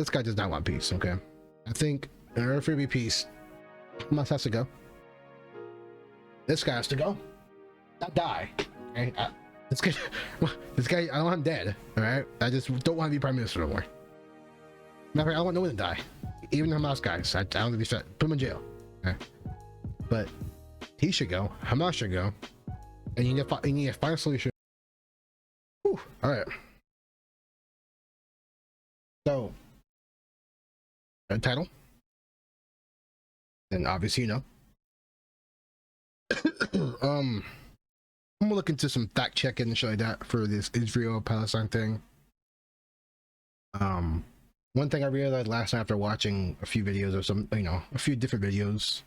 this guy does not want peace. Okay, I think in order for it to be peace, Hamas has to go. This guy has to go. Not die. Okay, this guy, I don't want him dead. All right, I just don't want to be prime minister no more. Matter of fact, I don't want no one to die, even the Hamas guys. I don't think put them in jail. Okay, but he should go. Hamas should go, and you need a final solution. Whew, all right. So, title, and obviously, you know, I'm gonna look into some fact checking and shit like that for this Israel-Palestine thing. One thing I realized last night after watching a few videos of some, you know, a few different videos,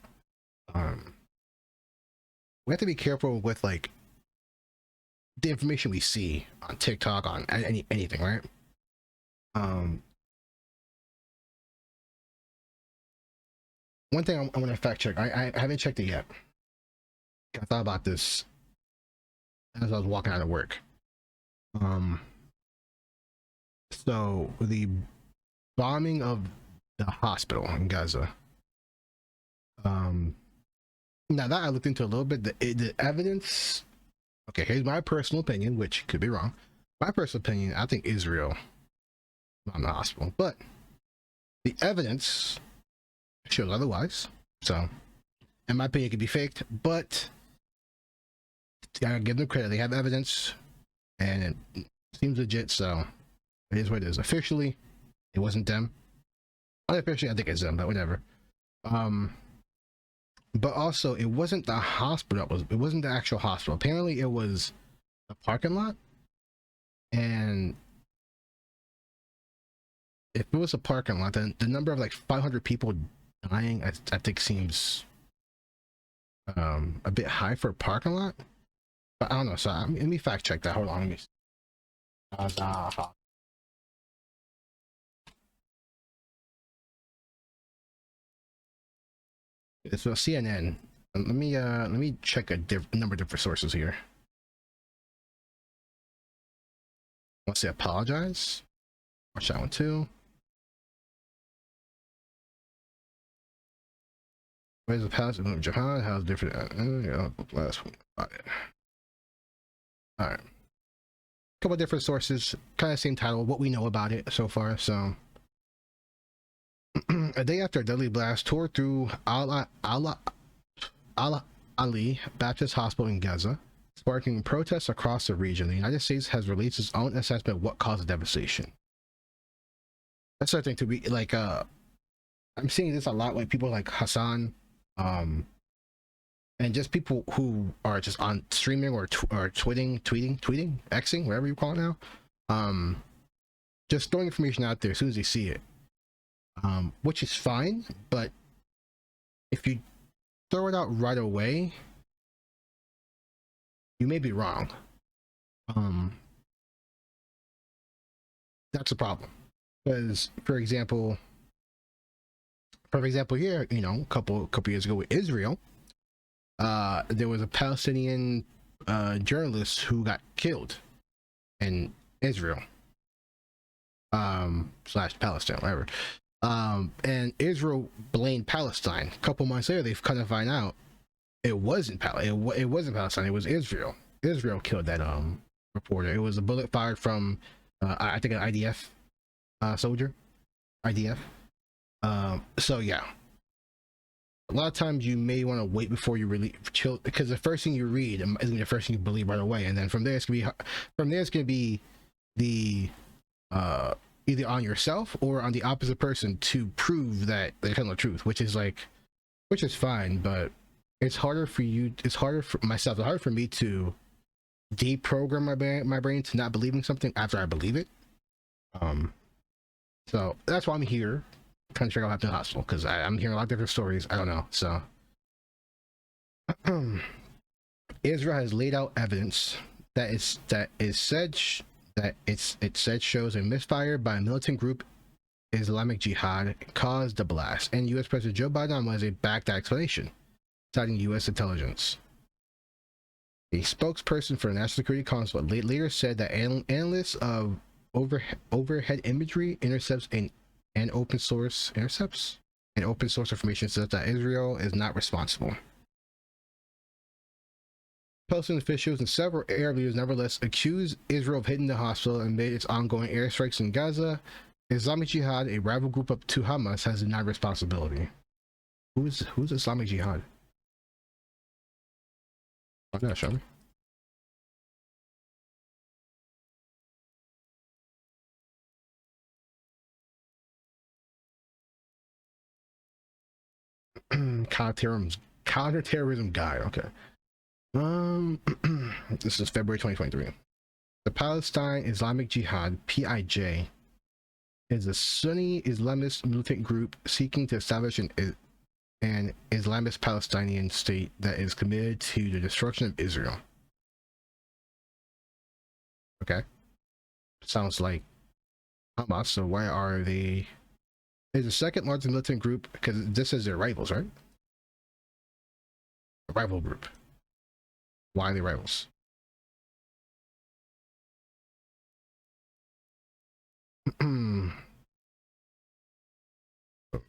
we have to be careful with like the information we see on TikTok, on anything, right? One thing I'm gonna fact check. I haven't checked it yet. I thought about this as I was walking out of work. So the bombing of the hospital in Gaza. Now that I looked into a little bit, the evidence. Okay, here's my personal opinion, which could be wrong. My personal opinion, I think Israel bombed the hospital, but the evidence shows otherwise. So, in my opinion, it could be faked, but I give them credit. They have evidence, and it seems legit. So, it is what it is. Officially, it wasn't them. Unofficially, I think it's them, but whatever. But also, it wasn't the hospital. It wasn't the actual hospital. Apparently, it was a parking lot. And if it was a parking lot, then the number of like 500 people dying, I think seems a bit high for a parking lot. But I don't know. So let me fact check that. Hold on. Let me. So CNN. Let me check a number of different sources here. Let's say apologize. Watch that one too. Where's the Palestine of Japan? How's different? Last one. All right. A couple of different sources, kind of same title. What we know about it so far. So. A day after a deadly blast tore through Al-Ahli Baptist Hospital in Gaza, sparking protests across the region, the United States has released its own assessment of what caused the devastation. That's something to be like. I'm seeing this a lot with people like Hassan, and just people who are just on streaming or tweeting, Xing, whatever you call it now. Just throwing information out there as soon as they see it. Which is fine, but if you throw it out right away, you may be wrong. That's a problem, because for example here, you know, a couple years ago with Israel, there was a Palestinian journalist who got killed in Israel, / Palestine, whatever. And Israel blamed Palestine. A couple months later, they've kind of find out it wasn't it wasn't Palestine. It was Israel. Israel killed that reporter. It was a bullet fired from I think an IDF soldier. IDF. So yeah, a lot of times you may want to wait before you really chill, because the first thing you read isn't gonna be the first thing you believe right away, and then from there it's gonna be the either on yourself or on the opposite person to prove that they're telling the truth, which is fine, but it's harder for myself, it's harder for me to deprogram my brain to not believing something after I believe it. So that's why I'm here trying to figure out what happened in the hospital, because I'm hearing a lot of different stories. I don't know. So Israel has laid out evidence that it said shows a misfire by a militant group, Islamic Jihad, caused the blast, and U.S. President Joe Biden on Wednesday backed that explanation, citing U.S. intelligence. A spokesperson for the National Security Council later said that analysts of overhead imagery intercepts an and open source intercepts and open source information says that Israel is not responsible. Palestinian officials and several Arab leaders nevertheless accused Israel of hitting the hospital amid its ongoing airstrikes in Gaza. Islamic Jihad, a rival group up to Hamas, has denied responsibility. Who's Islamic Jihad? Oh, no, show me. Counterterrorism guide. Okay. This is February 2023. The Palestine Islamic Jihad (PIJ) is a Sunni Islamist militant group seeking to establish an Islamist Palestinian state that is committed to the destruction of Israel. Okay. Sounds like Hamas. So why are they? It's the second largest militant group because this is their rivals, right? A rival group. Why are they rivals?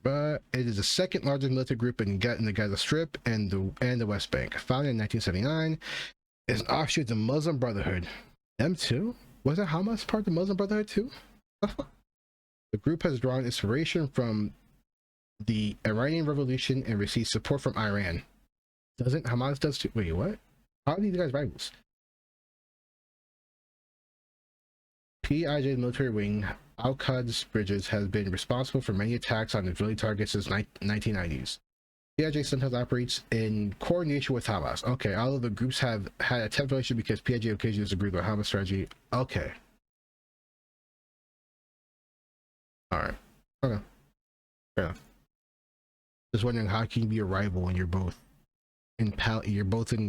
But it is the second largest militant group in the Gaza Strip and the West Bank. Founded in 1979, it's an offshoot of the Muslim Brotherhood. Them too? Was it Hamas part of the Muslim Brotherhood too? The group has drawn inspiration from the Iranian Revolution and received support from Iran. Doesn't Hamas does too? Wait, what? How are these guys rivals? PIJ's military wing, Al-Quds Bridges, has been responsible for many attacks on Israeli targets since 1990s. PIJ sometimes operates in coordination with Hamas. Okay, all of the groups have had a tense relationship because PIJ occasionally disagrees with Hamas strategy. Okay. Alright. Okay. Fair enough. Just wondering how can you be a rival when you're both in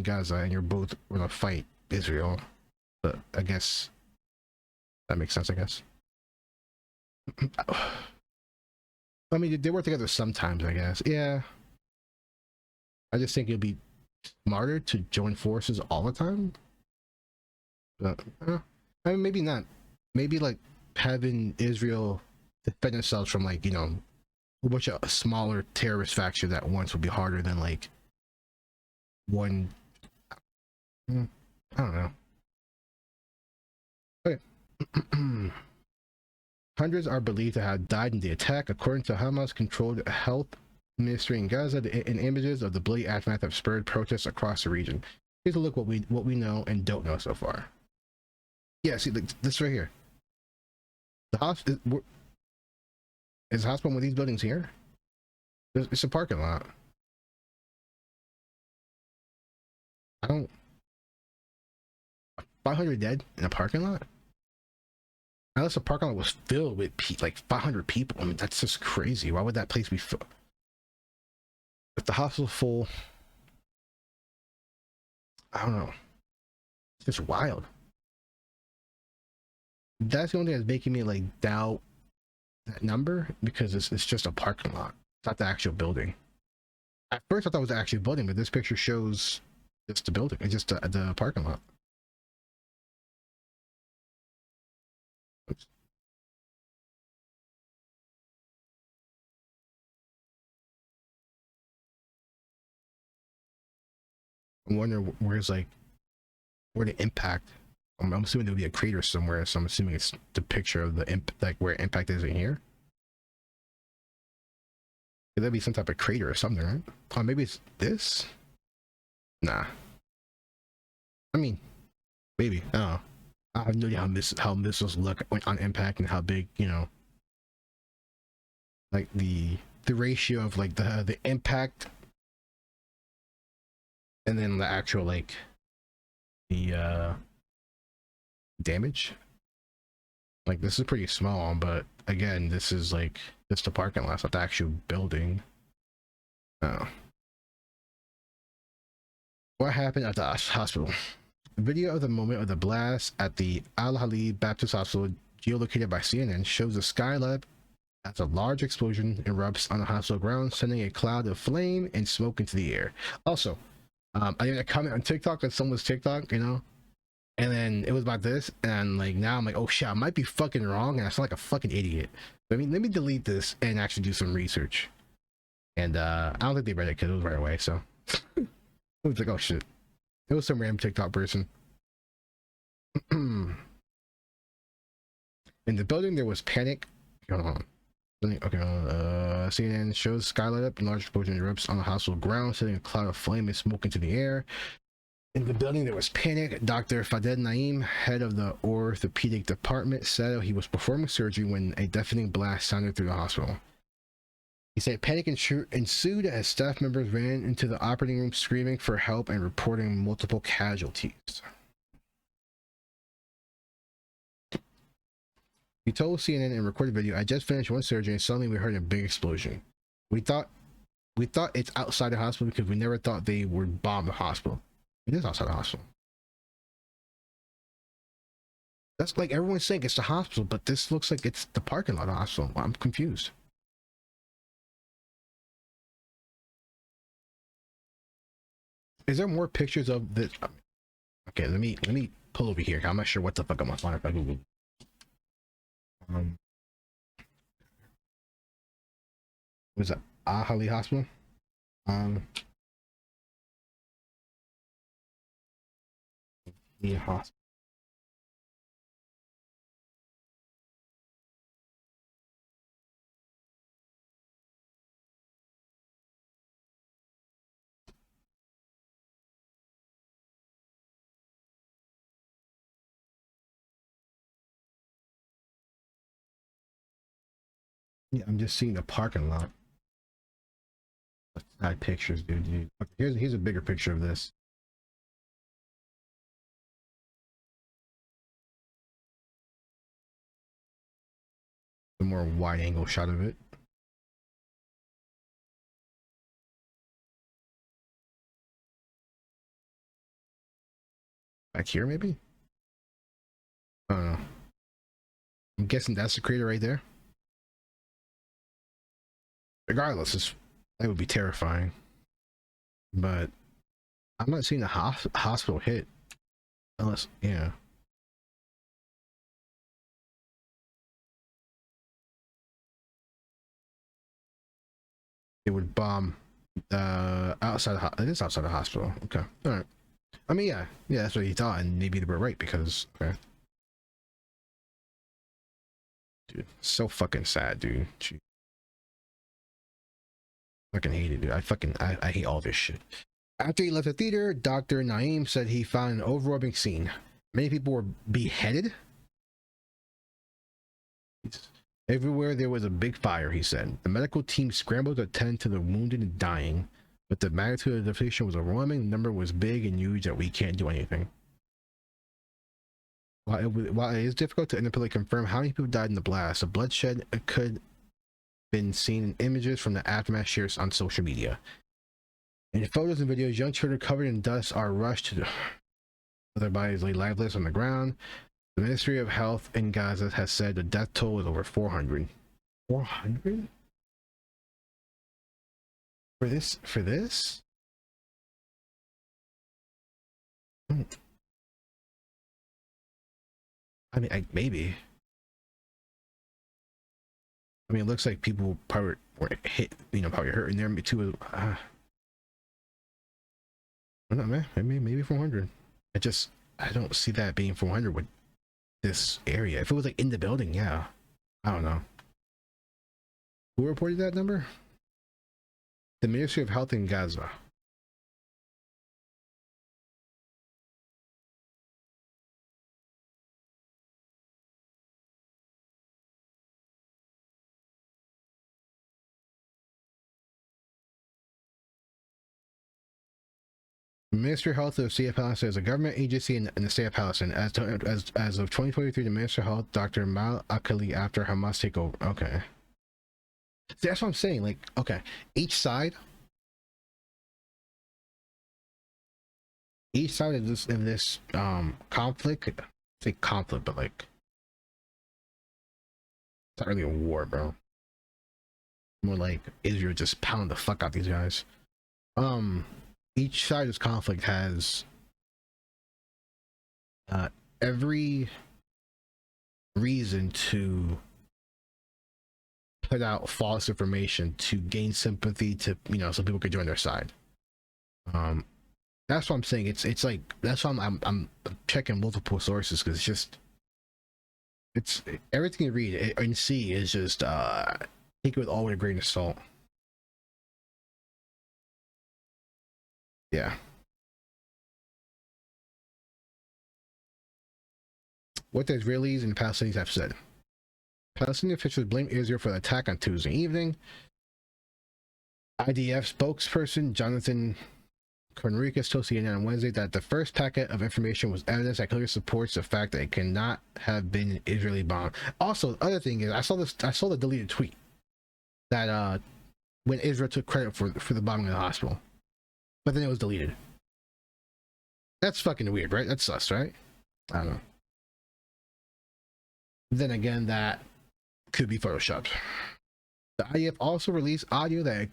Gaza and you're both gonna fight Israel. But I guess that makes sense, I guess. I mean, they work together sometimes, I guess. Yeah. I just think it'd be smarter to join forces all the time. But, I mean, maybe not. Maybe, like, having Israel defend themselves from, like, you know, a bunch of smaller terrorist factions at once would be harder than, like, one. I don't know. Okay. Hundreds are believed to have died in the attack, according to Hamas-controlled health ministry in Gaza. And images of the bloody aftermath have spurred protests across the region. Here's a look what we know and don't know so far. Yeah, see, like, this right here. The hospital is the hospital one of these buildings here. It's a parking lot. I don't. 500 dead in a parking lot. Unless the parking lot was filled with like 500 people. I mean, that's just crazy. Why would that place be filled? If the hospital's full, I don't know. It's just wild. That's the only thing that's making me like doubt that number, because it's just a parking lot. It's not the actual building. At first I thought it was the actual building, but this picture shows just the building. It's just the parking lot. Oops. I'm wondering where's like where the impact. I'm assuming there'll be a crater somewhere, so I'm assuming it's the picture of the like where impact is in here. Could that be some type of crater or something, right? Oh, maybe it's this. Nah. I mean, maybe. I don't know. I have no idea how missiles look on impact and how big, you know, like the ratio of like the impact and then the actual like the damage. Like, this is pretty small, but again, this is like just a parking lot, not the actual building. Oh. What happened at the hospital? Video of the moment of the blast at the Al-Ahli Baptist Hospital, geolocated by CNN, shows a Skylab as a large explosion erupts on the hospital grounds, sending a cloud of flame and smoke into the air. Also, I did a comment on TikTok on someone's TikTok, you know, And then it was about this, and like now I'm like, oh shit, I might be fucking wrong, and I sound like a fucking idiot. Let me delete this and actually do some research. And I don't think they read it because it was right away. So it was like, oh shit, it was some random TikTok person. In the building, there was panic. Hold on. Okay, CNN shows skylight up and large explosion erupts on the hospital ground, sending a cloud of flame and smoke into the air. In the building, there was panic. Dr. Faded Naim, head of the orthopedic department, said he was performing surgery when a deafening blast sounded through the hospital. He said panic ensued as staff members ran into the operating room screaming for help and reporting multiple casualties. He told CNN in recorded video, "I just finished one surgery and suddenly we heard a big explosion. We thought it's outside the hospital because we never thought they would bomb the hospital. It is outside the hospital. That's like everyone's saying it's the hospital, but this looks like it's the parking lot of the hospital. I'm confused." Is there more pictures of this? Okay, let me pull over here. I'm not sure what the fuck I'm gonna find if I Google. Was it Al-Ahli Hospital? The hospital. Yeah, I'm just seeing the parking lot. Side pictures, dude. Okay, here's a bigger picture of this. A more wide angle shot of it. Back here, maybe? I don't know. I'm guessing that's the crater right there. Regardless, that would be terrifying. But I'm not seeing the hospital hit. Unless, yeah. It would bomb outside it is outside the hospital. Okay. All right. I mean, yeah, that's what he thought, and maybe they were right because okay. Dude, so fucking sad, dude. Gee. Fucking hate it, dude. I hate all this shit. After he left the theater, Dr. Naim said he found an overwhelming scene. Many people were beheaded. Everywhere there was a big fire, he said. The medical team scrambled to attend to the wounded and dying, but the magnitude of the devastation was overwhelming. The number was big and huge that we can't do anything. While it is difficult to independently confirm how many people died in the blast, the bloodshed could have been seen in images from the aftermath shared on social media. In photos and videos, young children covered in dust are rushed to their bodies lay lifeless on the ground. The Ministry of Health in Gaza has said the death toll is over 400. 400? For this? I mean, maybe. I mean, it looks like people probably were hit, probably hurt in there too. I don't know, man. Maybe 400. I don't see that being 400 with this area. If it was like in the building, yeah. I don't know. Who reported that number? The Ministry of Health in Gaza. The Ministry of Health of the State of Palestine is a government agency in the State of Palestine. As of 2023, the Minister of Health, Dr. Mal Akali, after Hamas takeover. Okay. See, that's what I'm saying. Like, okay, each side of this conflict, I say conflict, but like it's not really a war, bro. More like Israel just pounding the fuck out these guys. Each side of this conflict has uh, every reason to put out false information to gain sympathy, to, you know, so people could join their side. That's what I'm saying. It's like, that's why I'm checking multiple sources, because it's everything you read and see is just take it with all with a grain of salt. Yeah. What the Israelis and Palestinians have said. Palestinian officials blame Israel for the attack on Tuesday evening. IDF spokesperson Jonathan Conricus told CNN on Wednesday that the first packet of information was evidence that clearly supports the fact that it cannot have been an Israeli bomb. Also, the other thing is, I saw the deleted tweet that when Israel took credit for the bombing of the hospital, but then it was deleted. That's fucking weird, right? That's sus, right? I don't know. Then again, that could be photoshopped. The IDF also released audio that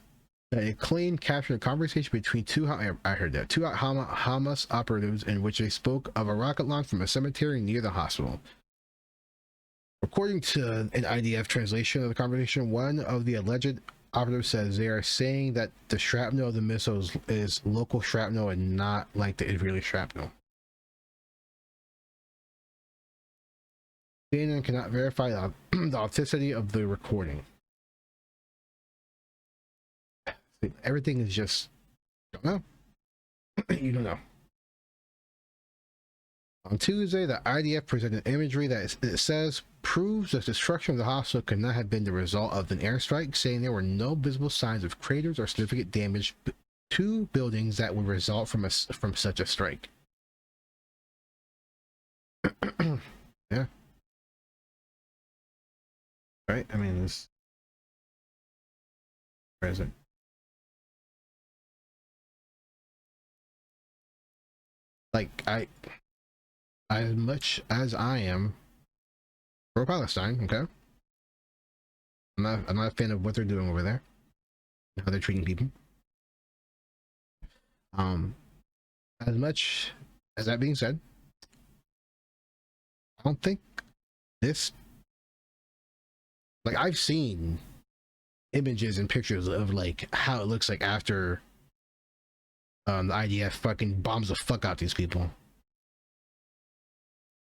it claimed captured a conversation between two Hamas operatives in which they spoke of a rocket launch from a cemetery near the hospital. According to an IDF translation of the conversation, one of the alleged operatives says they are saying that the shrapnel of the missiles is local shrapnel and not like the Israeli shrapnel. CNN cannot verify the authenticity of the recording. Everything is just, don't know. You don't know. On Tuesday, the IDF presented imagery that it says proves the destruction of the hospital could not have been the result of an airstrike, saying there were no visible signs of craters or significant damage to buildings that would result from such a strike. Yeah. Right? I mean, this. Where is it? Like, as much as I am pro-Palestine, okay? I'm not a fan of what they're doing over there, how they're treating people. As much as that being said, I don't think this, like, I've seen images and pictures of like how it looks like after the IDF fucking bombs the fuck out these people,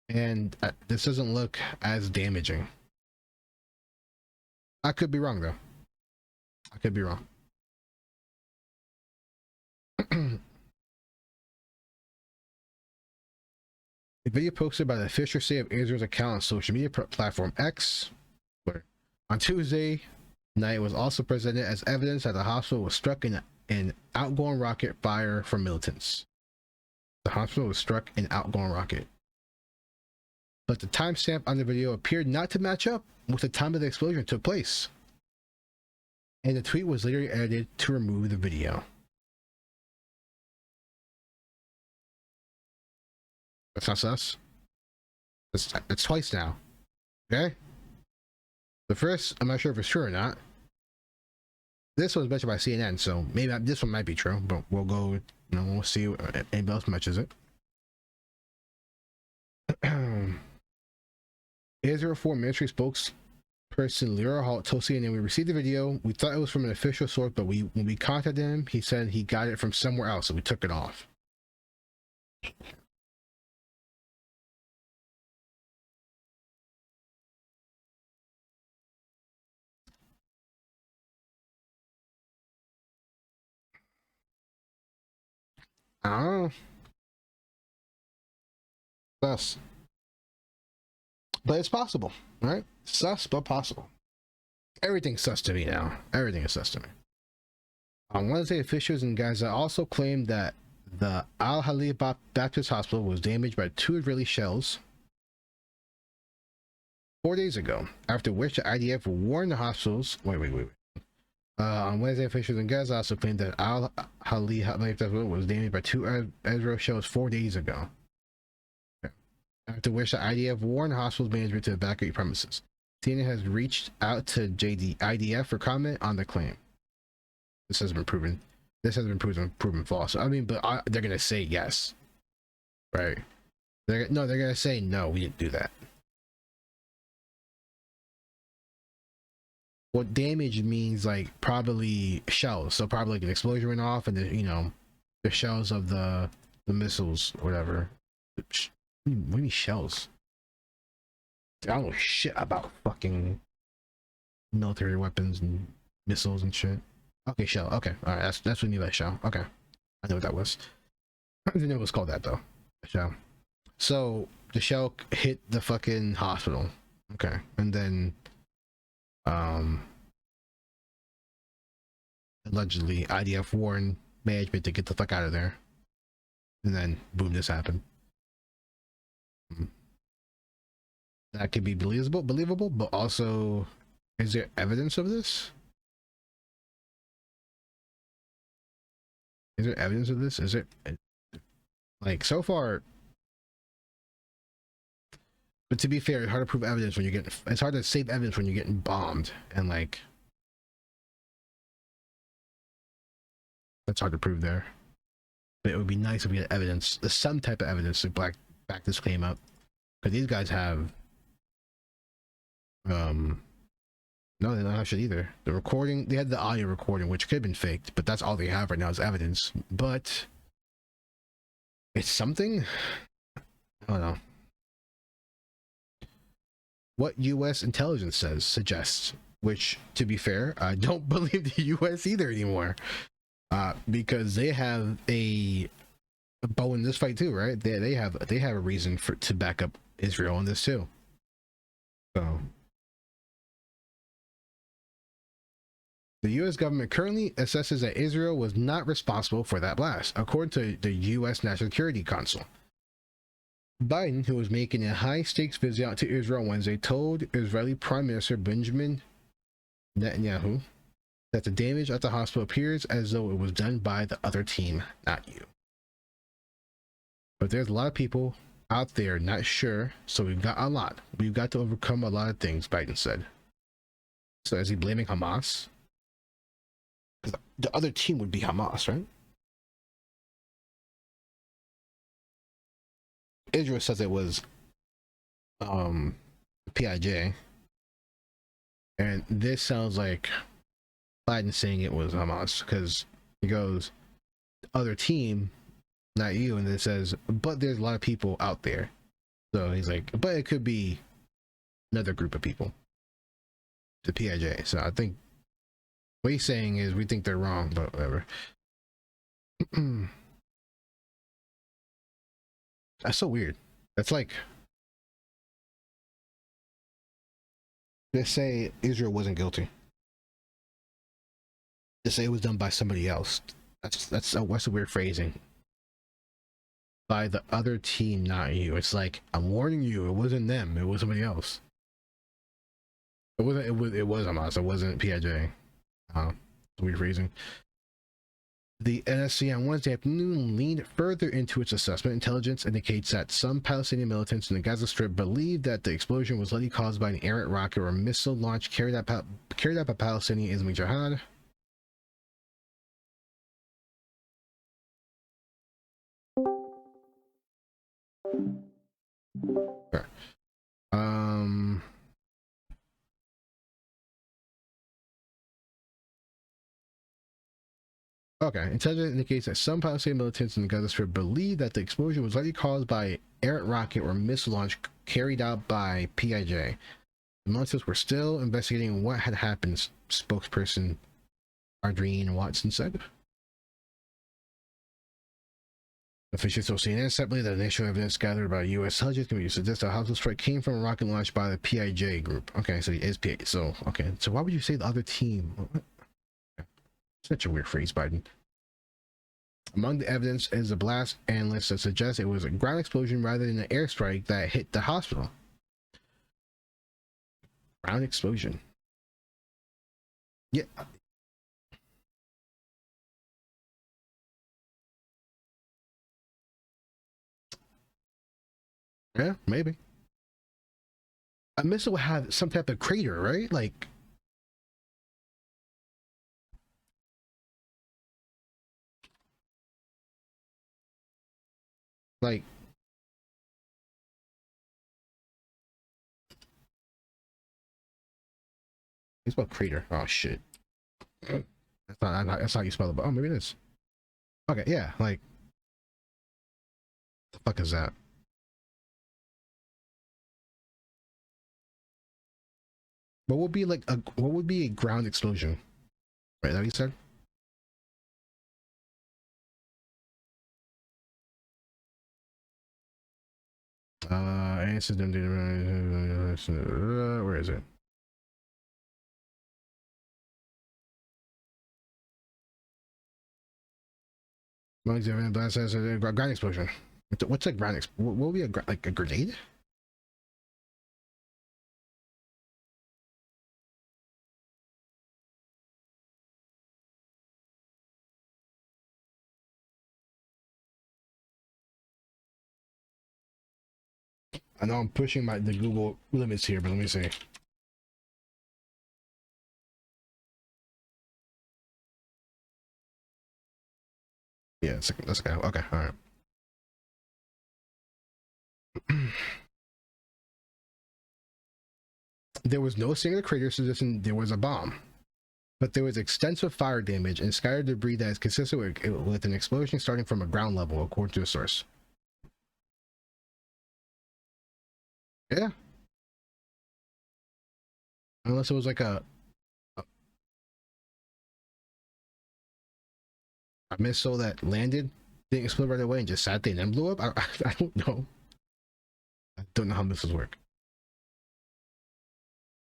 and this doesn't look as damaging. I could be wrong though. I could be wrong. A video posted by the official state of Israel's account on social media platform X on Tuesday night was also presented as evidence that the hospital was struck in an outgoing rocket fire from militants. The hospital was struck in outgoing rocket. But the timestamp on the video appeared not to match up with the time of the explosion took place. And the tweet was later edited to remove the video. That's not sus. That's twice now. Okay? The first, I'm not sure if it's true or not. This was mentioned by CNN, so maybe this one might be true, but we'll go, we'll see if anybody else mentions it. Israel Foreign Ministry spokesperson Lyra Holt told CNN, we received the video. We thought it was from an official source, but when we contacted him, he said he got it from somewhere else, so we took it off. I don't know. Sus. But it's possible, right? Sus, but possible. Everything's sus to me now. Everything is sus to me. On Wednesday, officials in Gaza also claimed that the Al-Ahli Baptist Hospital was damaged by 2 Israeli shells 4 days ago, after which the IDF warned the hospitals. Wait. On Wednesday, officials in Gaza also claimed that Al-Ahli Baptist Hospital was damaged by 2 Israeli shells 4 days ago, after which the IDF warned the hospital's management to evacuate premises. CNN has reached out to IDF for comment on the claim. This has been proven false. I mean, but they're gonna say yes, right? They're gonna say no, we didn't do that. What damage means, like probably shells. So probably like an explosion went off, and the shells of the missiles, or whatever. What do you mean shells? I don't know shit about fucking military weapons and missiles and shit. Okay, shell. Okay, all right. That's what you mean by shell. Okay, I know what that was. I didn't know it was called that though. Shell. So the shell hit the fucking hospital. Okay, and then allegedly IDF warned management to get the fuck out of there, and then boom, this happened. That could be believable, but also, is there evidence of this? Is there evidence of this? Is it like so far? But to be fair, it's hard to prove evidence when you're getting. It's hard to save evidence when you're getting bombed, and like that's hard to prove there. But it would be nice if we had evidence, some type of evidence to back this claim up, because these guys have. No, they don't have shit either. The recording, they had the audio recording, which could have been faked, but that's all they have right now is evidence. But it's something. I don't know. What U.S. intelligence suggests, which, to be fair, I don't believe the U.S. either anymore, because they have a bow in this fight too, right? They have a reason to back up Israel on this too. So. The U.S. government currently assesses that Israel was not responsible for that blast, according to the U.S. National Security Council. Biden, who was making a high-stakes visit out to Israel Wednesday, told Israeli Prime Minister Benjamin Netanyahu that the damage at the hospital appears as though it was done by the other team, not you. But there's a lot of people out there not sure, so we've got to overcome a lot of things, Biden said. So is he blaming Hamas? The other team would be Hamas, right? Israel says it was PIJ, and this sounds like Biden saying it was Hamas, because he goes, other team, not you, and then it says, but there's a lot of people out there. So he's like, but it could be another group of people, the PIJ. So I think what he's saying is we think they're wrong, but whatever. That's so weird. That's like, let's say Israel wasn't guilty. Let's say it was done by somebody else. That's a weird phrasing. By the other team, not you. It's like, I'm warning you, it wasn't them, it was somebody else. It was Hamas, it wasn't PIJ. Weird phrasing. The NSC on Wednesday afternoon leaned further into its assessment. Intelligence indicates that some Palestinian militants in the Gaza Strip believe that the explosion was likely caused by an errant rocket or missile launch carried out by Palestinian Islamic Jihad. Okay. Okay. Intelligence indicates that some Palestinian militants in the Gaza Strip believe that the explosion was likely caused by an errant rocket or missile launch carried out by PIJ. The militants were still investigating what had happened, spokesperson Ardreen Watson said. Officials told CNN separately that initial evidence gathered by U.S. intelligence community suggests the hostile strike came from a rocket launched by the PIJ group. Okay, so he is PIJ. So, okay. So why would you say the other team? What? Such a weird phrase, Biden. Among the evidence is a blast analyst that suggests it was a ground explosion rather than an airstrike that hit the hospital. Ground explosion. Yeah. Yeah, maybe. A missile would have some type of crater, right? Like It's about crater. Oh shit. That's not how you spell it, but oh, maybe it is. Okay, yeah, like, the fuck is that? What would be a ground explosion? Right, that what you said? Incident. Where is it? Blast has a ground explosion. What's a ground? What would be like a grenade? I know I'm pushing the Google limits here, but let me see. Yeah, that's okay. Okay, all right. There was no singular crater suggesting there was a bomb, but there was extensive fire damage and scattered debris that is consistent with an explosion starting from a ground level, according to a source. Yeah, unless it was like a missile that landed, didn't explode right away, and just sat there and then blew up. I don't know. I don't know how missiles work.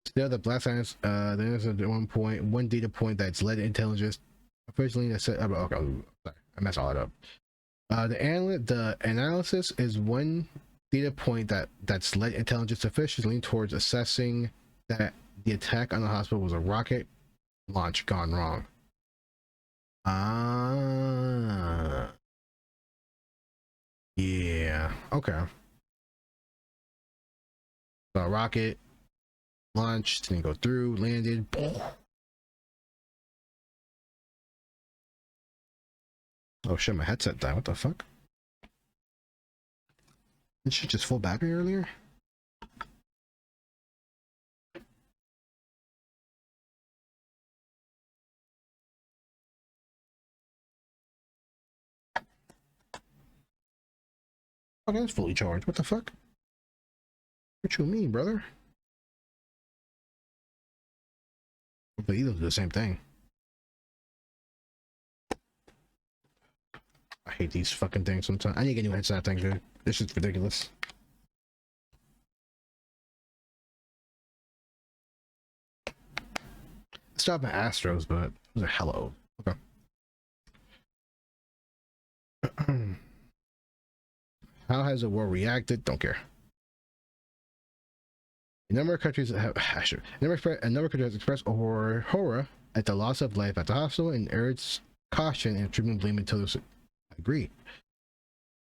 Still, the blast science, there's one data point that's led intelligence officially that said, okay, sorry, I messed all that up. The analysis is one data point that's led intelligence officials lean towards assessing that the attack on the hospital was a rocket launch gone wrong. Ah, yeah, okay. So a rocket launched, didn't go through, landed. Oh shit, my headset died. What the fuck? Did she just full battery earlier? Okay, it's fully charged. What the fuck? What you mean, brother? But either do the same thing. I hate these fucking things sometimes. I need to get a new headset thing, dude. This is ridiculous. Stop at Astros, but those are hella old. Okay. How has the world reacted? Don't care. A number of countries have a number of countries has expressed horror at the loss of life at the hospital and urged caution and attributing blame until this. I agree.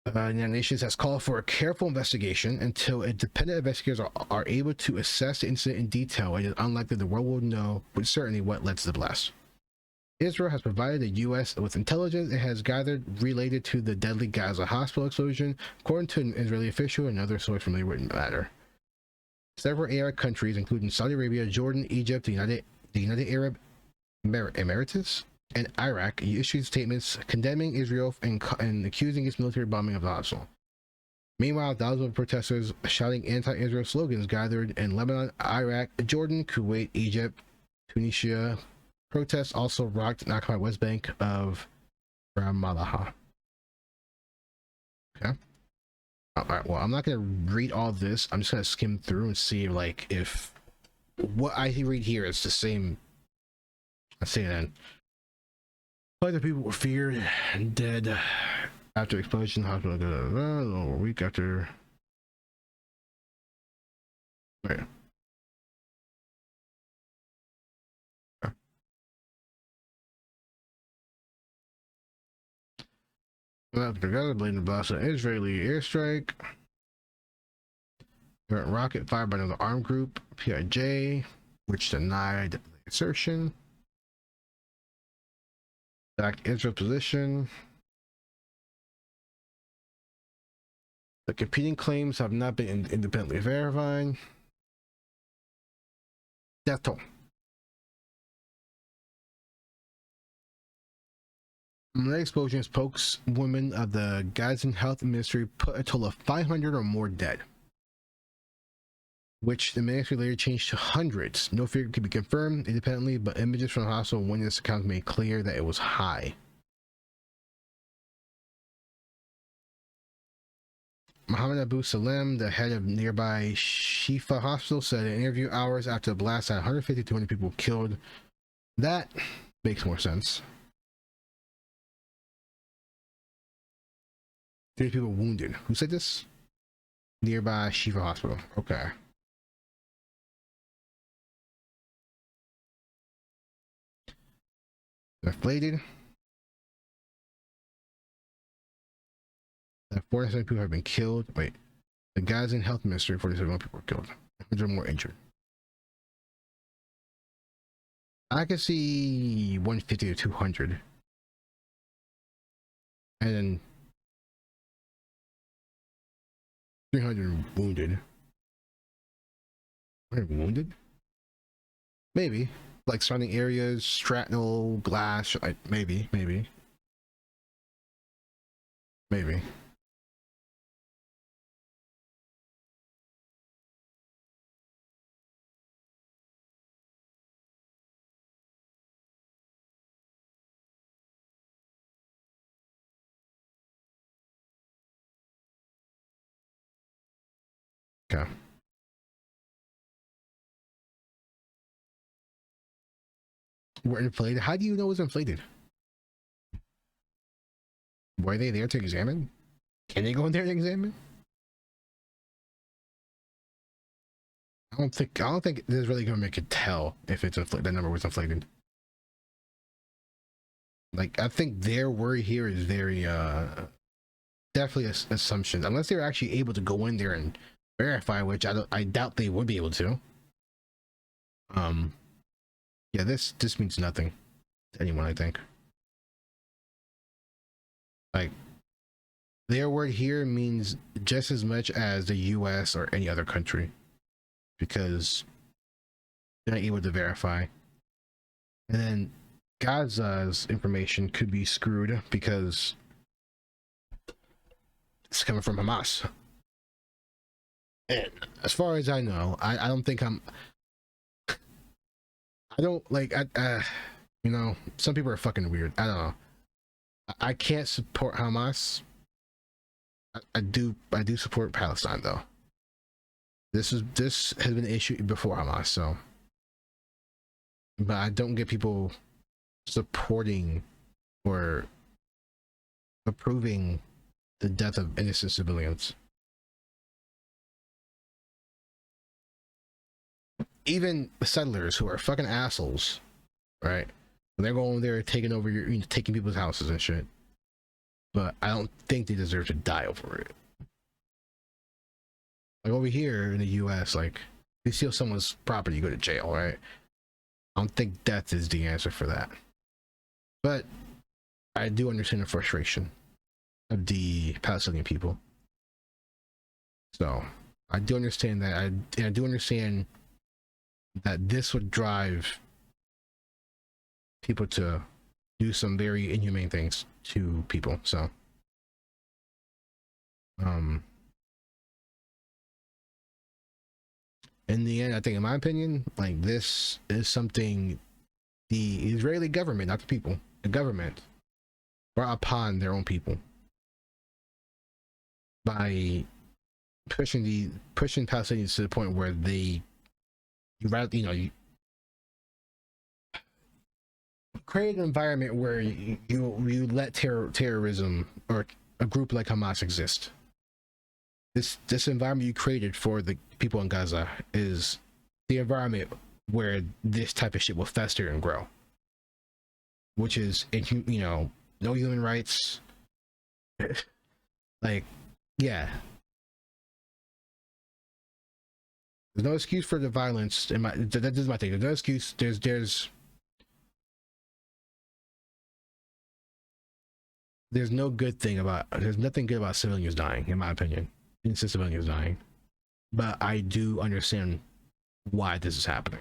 The United Nations has called for a careful investigation until independent investigators are able to assess the incident in detail. It is unlikely the world will know with certainty what led to the blast. Israel has provided the U.S. with intelligence it has gathered related to the deadly Gaza hospital explosion, according to an Israeli official and another source familiar with the matter. Several Arab countries, including Saudi Arabia, Jordan, Egypt, the United Arab Emirates, and Iraq, issued statements condemning Israel and accusing its military bombing of the hospital. Meanwhile, thousands of protesters shouting anti-Israel slogans gathered in Lebanon, Iraq, Jordan, Kuwait, Egypt, Tunisia. Protests also rocked the occupied West Bank of Ramallah. Okay. All right. Well, I'm not gonna read all this. I'm just gonna skim through and see like if what I read here is the same. Let's see then. Like the people were feared and dead after explosion. Hospital a week after. Wait. After Gaza blamed the blast an Israeli airstrike. Rocket fired by another armed group, PIJ, which denied the assertion. Back Israel's position. The competing claims have not been independently verified. Death toll. The explosion, spokeswoman of the Gaza Health Ministry put a total of 500 or more dead, which the ministry later changed to hundreds. No figure could be confirmed independently, but images from the hospital witness accounts made clear that it was high. Mohammed Abu Salem, the head of nearby Shifa Hospital, said in an interview hours after the blast had 150 to 200 people killed. That makes more sense. 3 people wounded. Who said this? Nearby Shifa Hospital. Okay. Inflated. That 47 people have been killed. Wait. The Gaza Health Ministry, 47 people were killed. 100 more injured. I can see 150 to 200. And then 300 wounded. 100 wounded? Maybe. Like surrounding areas, shrapnel, glass, like maybe. Okay. Were inflated? How do you know it was inflated? Were they there to examine? Can they go in there and examine? I don't think there's really gonna make it tell if it's inflated. That number was inflated. Like, I think their worry here is very definitely assumptions. Unless they're actually able to go in there and verify, which I doubt they would be able to. Yeah, this means nothing to anyone, I think. Like, their word here means just as much as the US or any other country, because they're not able to verify. And then Gaza's information could be screwed because it's coming from Hamas. And as far as I know, I don't think I don't like, you know, some people are fucking weird. I don't know. I can't support Hamas. I do support Palestine though. This has been an issue before Hamas, so. But I don't get people supporting or approving the death of innocent civilians. Even settlers who are fucking assholes, right? They're going there taking over taking people's houses and shit. But I don't think they deserve to die over it. Like over here in the US, like, if you steal someone's property, you go to jail, right? I don't think death is the answer for that. But I do understand the frustration of the Palestinian people. So I do understand that. I do understand that this would drive people to do some very inhumane things to people. So in the end, I think, in my opinion, like, this is something the Israeli government, not the people, the government, brought upon their own people by pushing Palestinians to the point where you create an environment where you let terrorism or a group like Hamas exist. This environment you created for the people in Gaza is the environment where this type of shit will fester and grow, which is, no human rights. Like, yeah, there's no excuse for the violence. That is my thing. There's no excuse. There's no good thing about. There's nothing good about civilians dying, in my opinion. Innocent civilians dying, but I do understand why this is happening,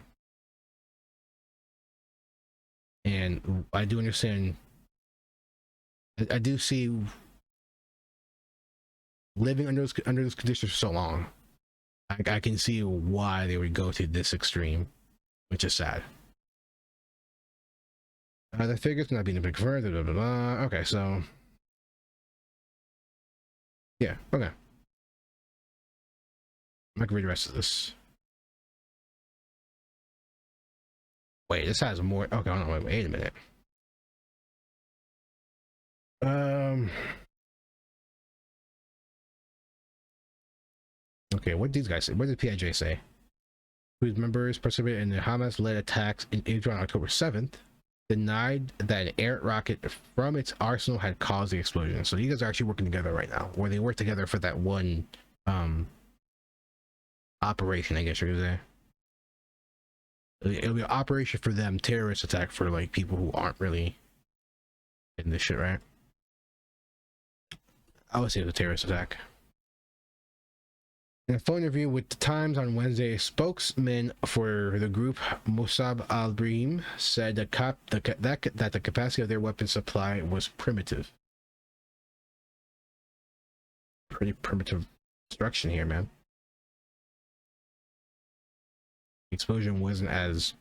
and I do understand I do see living under those conditions for so long. I can see why they would go to this extreme, which is sad. The figures not being confirmed. Blah, blah, blah. Okay, so yeah, okay. I'm not gonna read the rest of this. Wait, this has more. Okay, hold on, wait a minute. Okay, what did these guys say? What did PIJ say? Whose members participated in the Hamas-led attacks in Israel on October 7th, denied that an air rocket from its arsenal had caused the explosion. So you guys are actually working together right now, or they worked together for that one operation, I guess you could say. It'll be an operation for them, terrorist attack for like people who aren't really in this shit, right? I would say it was a terrorist attack. In a phone interview with the Times on Wednesday, a spokesman for the group, Mossab Al-Brahim, said that the capacity of their weapon supply was primitive. Pretty primitive destruction here, man. The explosion wasn't as...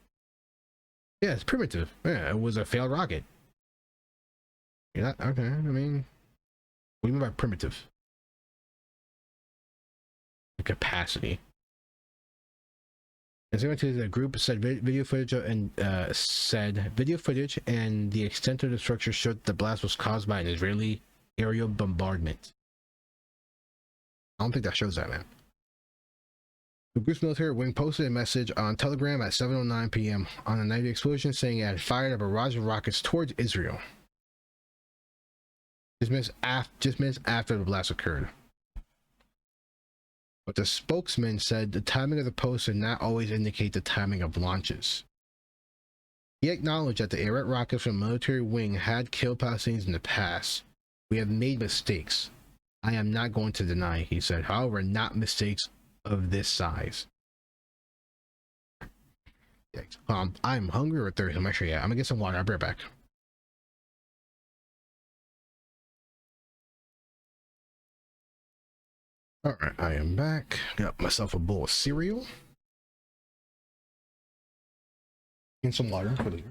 Yeah, it's primitive. Yeah, it was a failed rocket. Yeah, okay, I mean... What do you mean by primitive? The capacity. As I went to the group, said video footage and the extent of the structure showed the blast was caused by an Israeli aerial bombardment. I don't think that shows that, man. The group's military wing posted a message on Telegram at 7:09 p.m. on the night of the explosion, saying it had fired a barrage of rockets towards Israel. Just minutes after the blast occurred. But the spokesman said the timing of the post did not always indicate the timing of launches. He acknowledged that the errant rockets from the military wing had killed Palestinians in the past. We have made mistakes. I am not going to deny, he said. However, not mistakes of this size. I'm hungry or thirsty. I'm not sure yet. I'm gonna get some water. I'll be right back. All right, I am back. Got myself a bowl of cereal and some water for the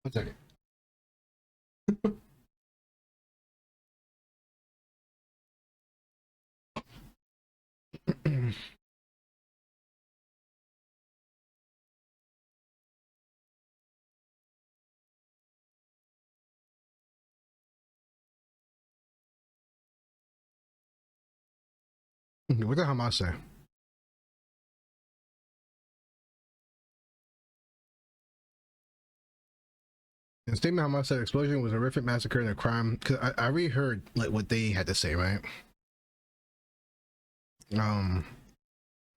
one second. What the Hamas say? In the statement, Hamas said explosion was a horrific massacre and a crime. Because I already heard like what they had to say, right? The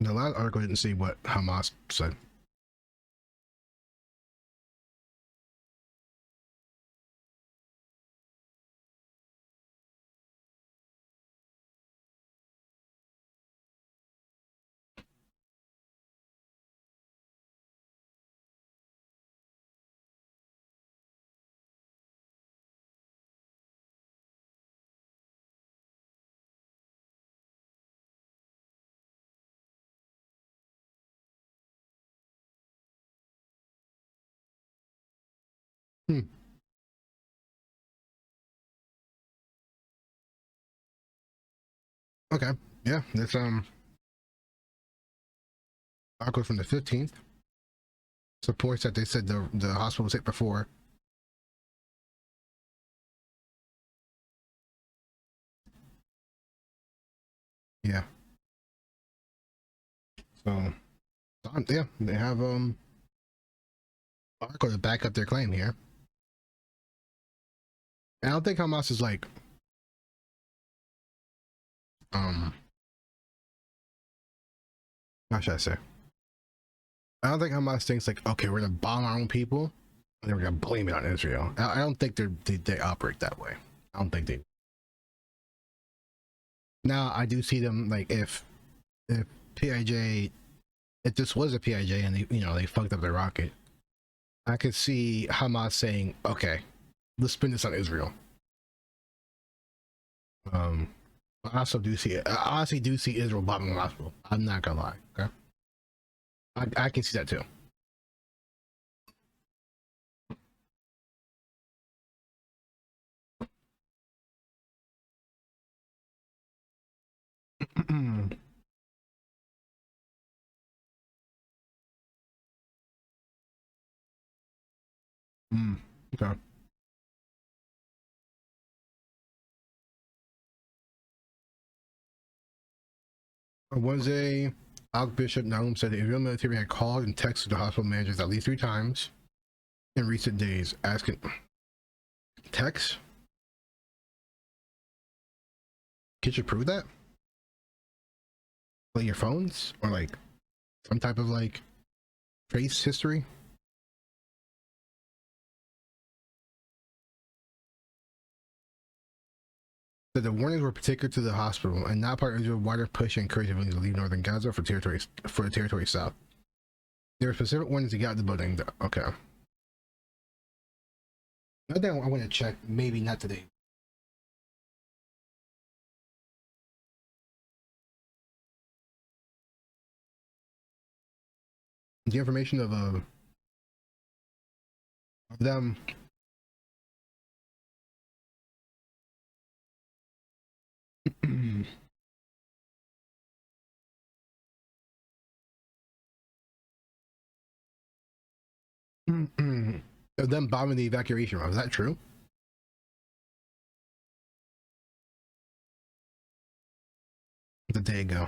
last article didn't see what Hamas said. Hmm. Okay. Yeah, that's article from the 15th supports that they said the hospital was hit before. Yeah. So yeah, they have article to back up their claim here. And I don't think Hamas is like how should I say? I don't think Hamas thinks like, okay, we're gonna bomb our own people and then we're gonna blame it on Israel. I don't think they operate that way. I don't think they. Now I do see them like if PIJ, if this was a PIJ and they fucked up their rocket, I could see Hamas saying, okay, let's spin this on Israel. I also do see it. I honestly do see Israel bombing the hospital. I'm not gonna lie. Okay, I can see that too. Okay. On Wednesday, Archbishop Nahum said the Israeli military had called and texted the hospital managers at least 3 times in recent days, asking text. Could you prove that? Like your phones or like some type of like trace history? That the warnings were particular to the hospital and not part of Israel's wider push to encourage civilians to leave northern Gaza for the territory south. There were specific warnings to get out of the building. Okay. Another thing I want to check, maybe not today. The information of them. Of them bombing the evacuation route. Is that true? The day ago.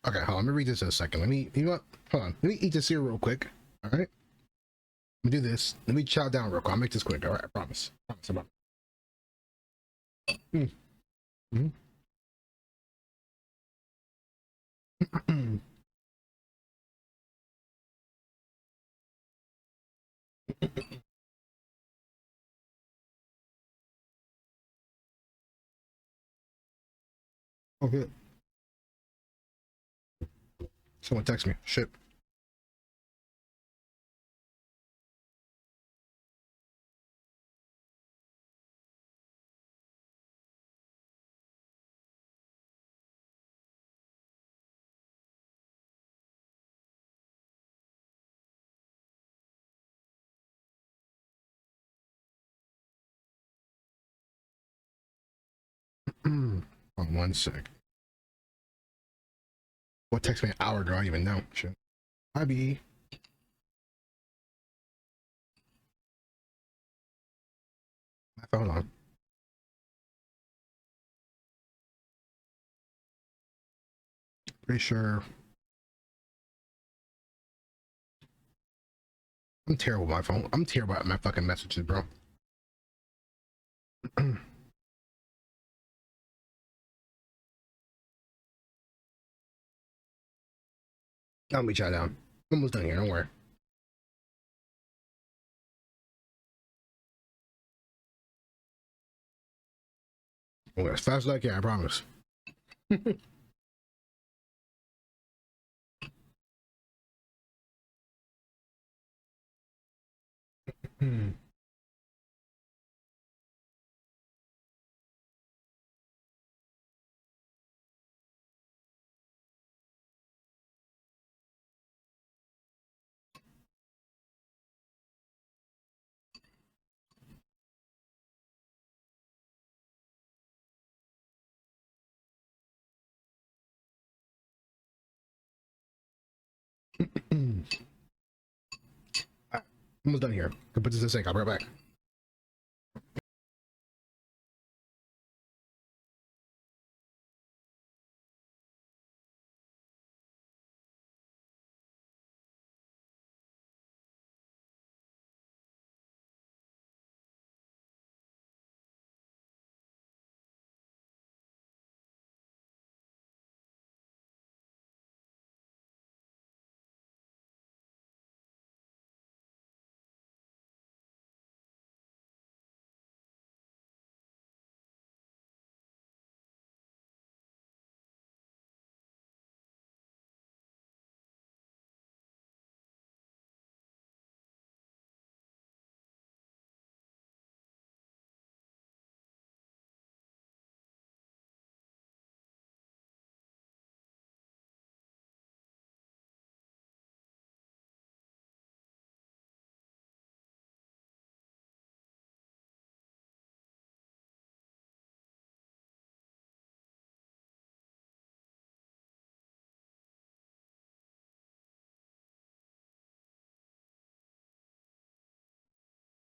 Okay, hold on. Let me read this in a second. You know what? Hold on. Let me eat this here real quick. All right. Let me do this. Let me chow down real quick. I'll make this quick. All right. I promise. I promise. Mm-hmm. Okay. Someone text me. Shit. On 1 sec. What text me an hour ago? I don't even know. Shit. Hi, B. Hold on. Pretty sure. I'm terrible with my phone. I'm terrible at my fucking messages, bro. I'll be chat down. Almost done here. Don't worry. As fast as I can. I promise. Almost done here. Can put this in the sink. I'll be right back.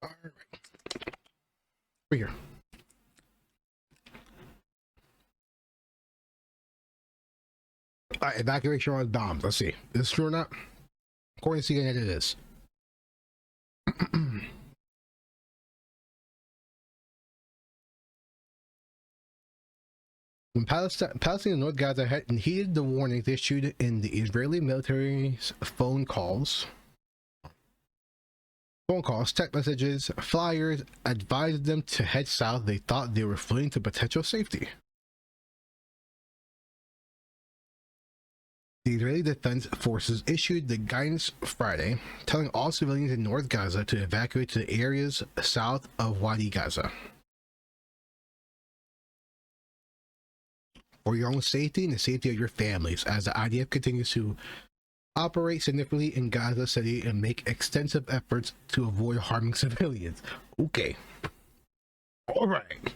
All right. We're here. Evacuation on bombs. Let's see. Is this true or not? According to CNN, it is. When Palestine and North Gaza had heeded the warnings issued in the Israeli military's phone calls, text messages, flyers advised them to head south, they thought they were fleeing to potential safety. The Israeli Defense Forces issued the guidance Friday, telling all civilians in North Gaza to evacuate to the areas south of Wadi Gaza. For your own safety and the safety of your families, as the IDF continues to operate significantly in Gaza City and make extensive efforts to avoid harming civilians. Okay. All right.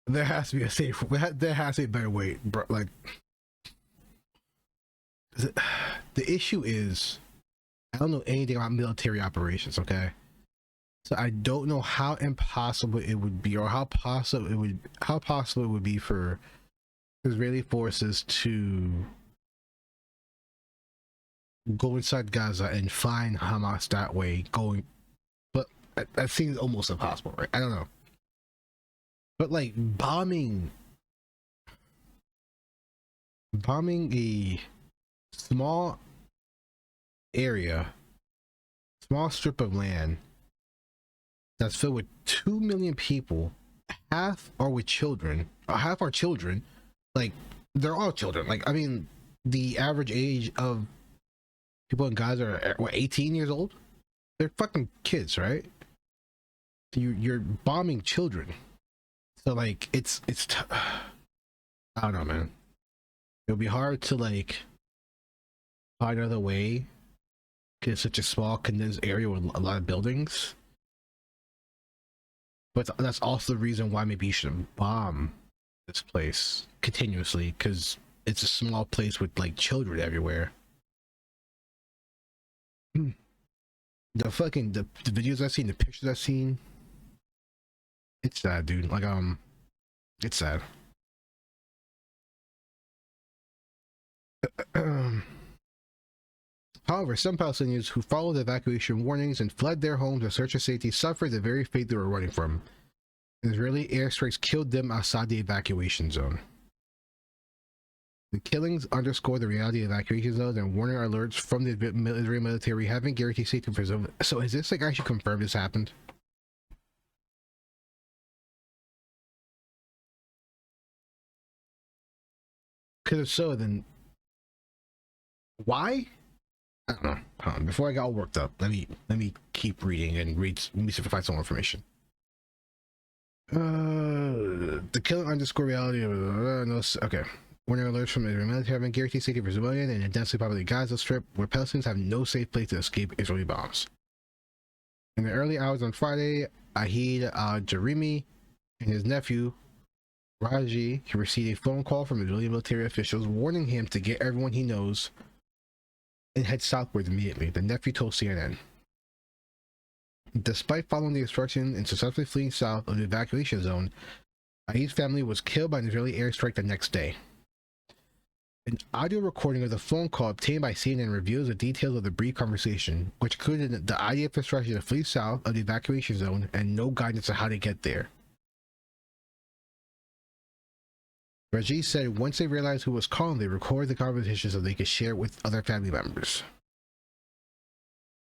There has to be a safe. There has to be a better way, bro. Like, the issue is, I don't know anything about military operations. Okay, so I don't know how impossible it would be, or how possible it would be for Israeli forces to go inside Gaza and find Hamas that way. But that seems almost impossible, right? I don't know. But like bombing a small area, small strip of land that's filled with 2 million people, half are with children, half are children, like they're all children. Like, I mean, the average age of people in Gaza are what, 18 years old? They're fucking kids, right? So you're bombing children. So like I don't know, man. It'll be hard to like find another way because it's such a small condensed area with a lot of buildings. But that's also the reason why maybe you shouldn't bomb this place continuously, because it's a small place with like children everywhere. The videos I've seen, the pictures I've seen, it's sad, dude. Like, it's sad. However, some Palestinians who followed the evacuation warnings and fled their homes in search of safety suffered the very fate they were running from. Israeli airstrikes killed them outside the evacuation zone. The killings underscore the reality of evacuation zones and warning alerts from the Israeli military haven't guaranteed safety for some. So is this like actually confirmed this happened? Because if so, then why? I don't know. Hold on. Before I got all worked up, let me keep reading and let me see if I find some more information. The killing underscore reality of no. Okay. Warning alerts from the military haven't guaranteed safety for civilian and a densely populated Gaza Strip, where Palestinians have no safe place to escape Israeli bombs. In the early hours on Friday, Ahid Jarimi and his nephew Raji received a phone call from Israeli military officials warning him to get everyone he knows and head southward immediately. The nephew told CNN. Despite following the instructions and successfully fleeing south of the evacuation zone, Ahid's family was killed by an Israeli airstrike the next day. An audio recording of the phone call obtained by CNN reveals the details of the brief conversation, which included the IDF instruction to flee south of the evacuation zone and no guidance on how to get there. Rajiv said once they realized who was calling, they recorded the conversation so they could share it with other family members.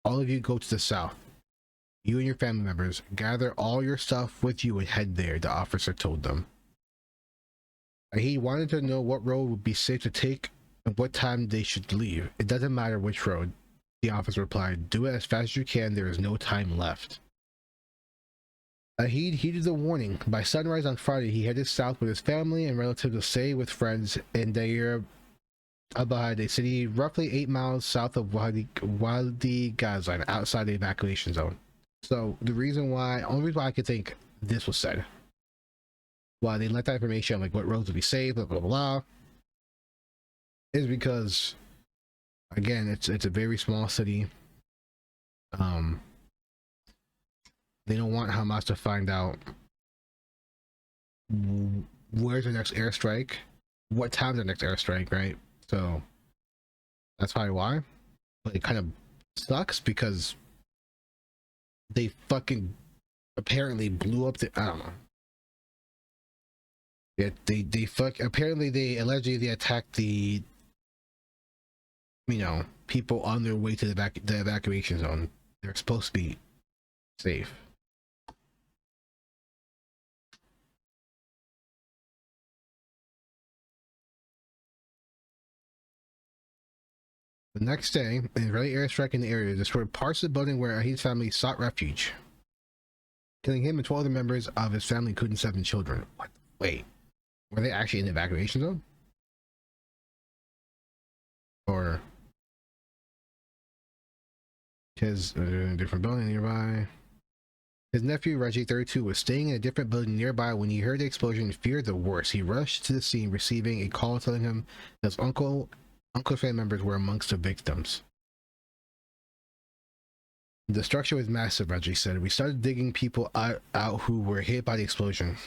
All of you go to the south. You and your family members, gather all your stuff with you and head there, the officer told them. He wanted to know what road would be safe to take and what time they should leave. It doesn't matter which road, the officer replied. Do it as fast as you can, there is no time left. Ahid heeded the warning. By sunrise on Friday, he headed south with his family and relatives to stay with friends in Deir Abad, a city roughly 8 miles south of Wadi Gaza and outside the evacuation zone. So the only reason why I could think this was said, why they let that information, like what roads would be safe, blah blah blah, is because, again, it's a very small city. They don't want Hamas to find out where's the next airstrike, what time's the next airstrike, right? So that's probably why. But it kind of sucks because they fucking apparently blew up the, I don't know. Yeah, apparently they allegedly attacked the, people on their way to the evacuation zone. They're supposed to be safe. The next day, an Israeli airstrike in the area destroyed parts of the building where Ahid's family sought refuge, killing him and 12 other members of his family, including 7 children. What? Wait, were they actually in the evacuation zone? Or because in a different building nearby? His nephew, Raji, 32, was staying in a different building nearby when he heard the explosion and feared the worst. He rushed to the scene, receiving a call telling him that his uncle family members were amongst the victims. The destruction was massive, Raji said. We started digging people out who were hit by the explosion.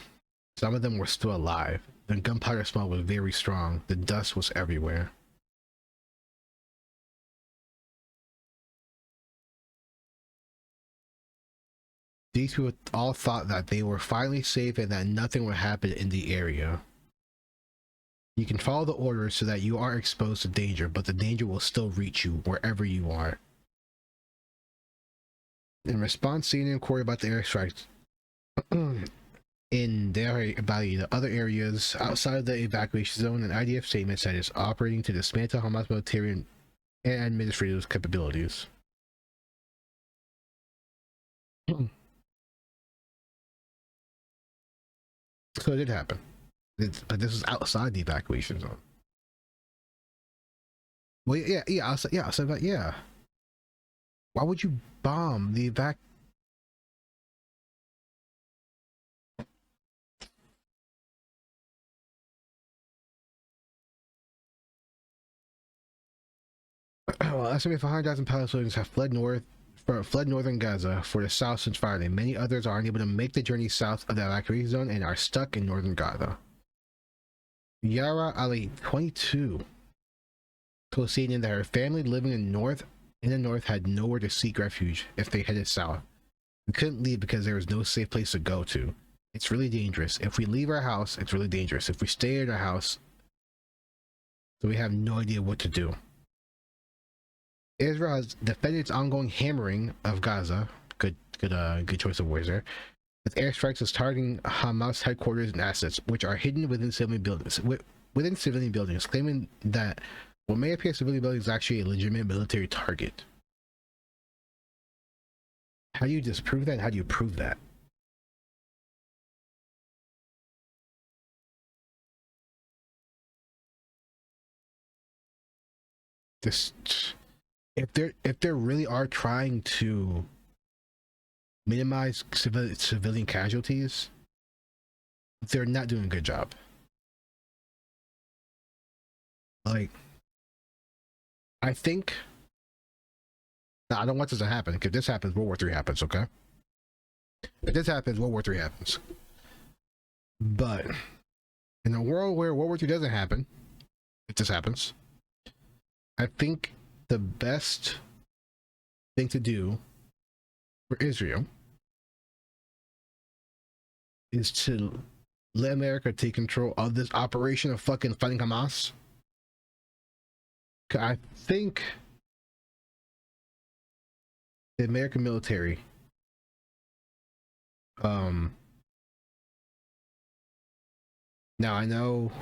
Some of them were still alive. The gunpowder smell was very strong. The dust was everywhere. These people all thought that they were finally safe and that nothing would happen in the area. You can follow the orders so that you are exposed to danger, but the danger will still reach you wherever you are. In response, CNN inquired about the airstrikes in Deir Abadi, the other areas outside of the evacuation zone. An IDF statement said it's operating to dismantle Hamas military and administrative capabilities. So it did happen. But this is outside the evacuation zone. Well, outside that, yeah. Why would you bomb the Well, estimated 500,000 Palestinians have fled northern Gaza for the south since Friday. Many others are unable to make the journey south of the evacuation zone and are stuck in northern Gaza. Yara Ali, 22, told CNN that her family living in the north had nowhere to seek refuge if they headed south. We couldn't leave because there was no safe place to go to. It's really dangerous. If we leave our house, it's really dangerous. If we stay in our house, so we have no idea what to do. Israel has defended its ongoing hammering of Gaza. Good choice of words there. With airstrikes targeting Hamas headquarters and assets, which are hidden within civilian buildings, claiming that what may appear civilian buildings is actually a legitimate military target. How do you disprove that? And how do you prove that? If they really are trying to minimize civilian casualties, they're not doing a good job. Like, I think, now, I don't want this to happen. If this happens, World War III happens, okay? If this happens, World War III happens. But in a world where World War II doesn't happen, if this happens, I think the best thing to do for Israel is to let America take control of this operation of fucking fighting Hamas. I think the American military now I know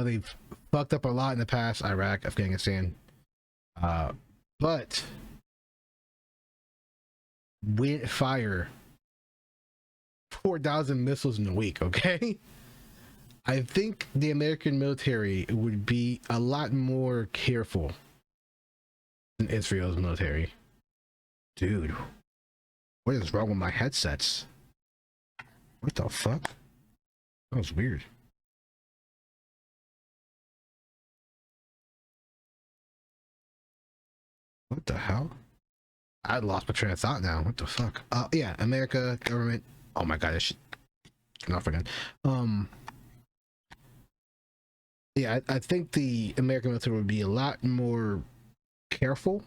they've fucked up a lot in the past, Iraq, Afghanistan, but we didn't fire 4,000 missiles in a week, okay? I think the American military would be a lot more careful than Israel's military. Dude, what is wrong with my headsets? What the fuck? That was weird. What the hell? I lost my train of thought now. What the fuck? Yeah, America, government. Oh my god, I should turn off again. Yeah, I think the American military would be a lot more careful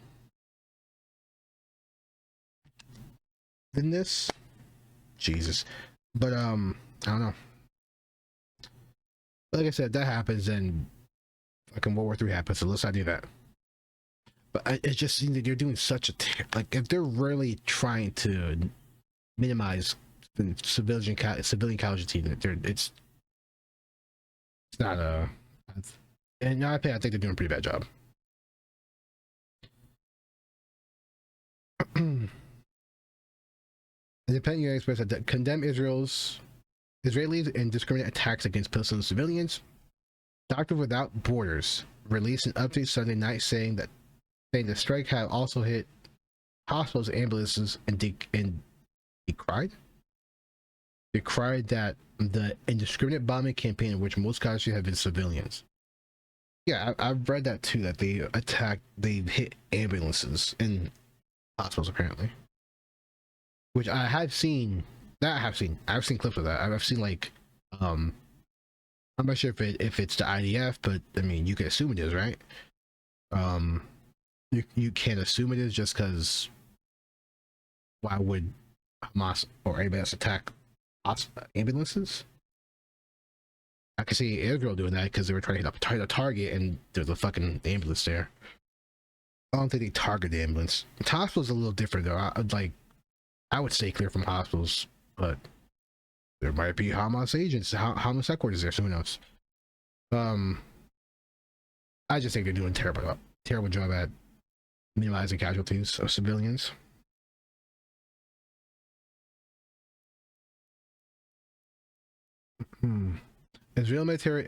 than this. Jesus. But I don't know. Like I said, if that happens, then fucking World War III happens, so let's not do that. But it just seems that they're doing such a like, if they're really trying to minimize the civilian casualty, it's not a. In my opinion, I think they're doing a pretty bad job. Independent United Express that condemn Israelis indiscriminate attacks against peaceful civilians. Doctors Without Borders released an update Sunday night saying the strike had also hit hospitals, ambulances, and decried that the indiscriminate bombing campaign in which most casualties have been civilians. Yeah, I've read that too, that they've hit ambulances in hospitals apparently. Which I have seen. I've seen clips of that. I've seen like, I'm not sure if it's the IDF, but I mean, you can assume it is, right? You can't assume it is just because why would Hamas or anybody else attack ambulances? I can see Israel doing that because they were trying to hit a target and there's a fucking ambulance there. I don't think they target the ambulance. The hospital's a little different though. I would stay clear from hospitals, but there might be Hamas agents, Hamas headquarters there, so who knows? I just think they're doing a terrible job at minimizing casualties of civilians. Israel's military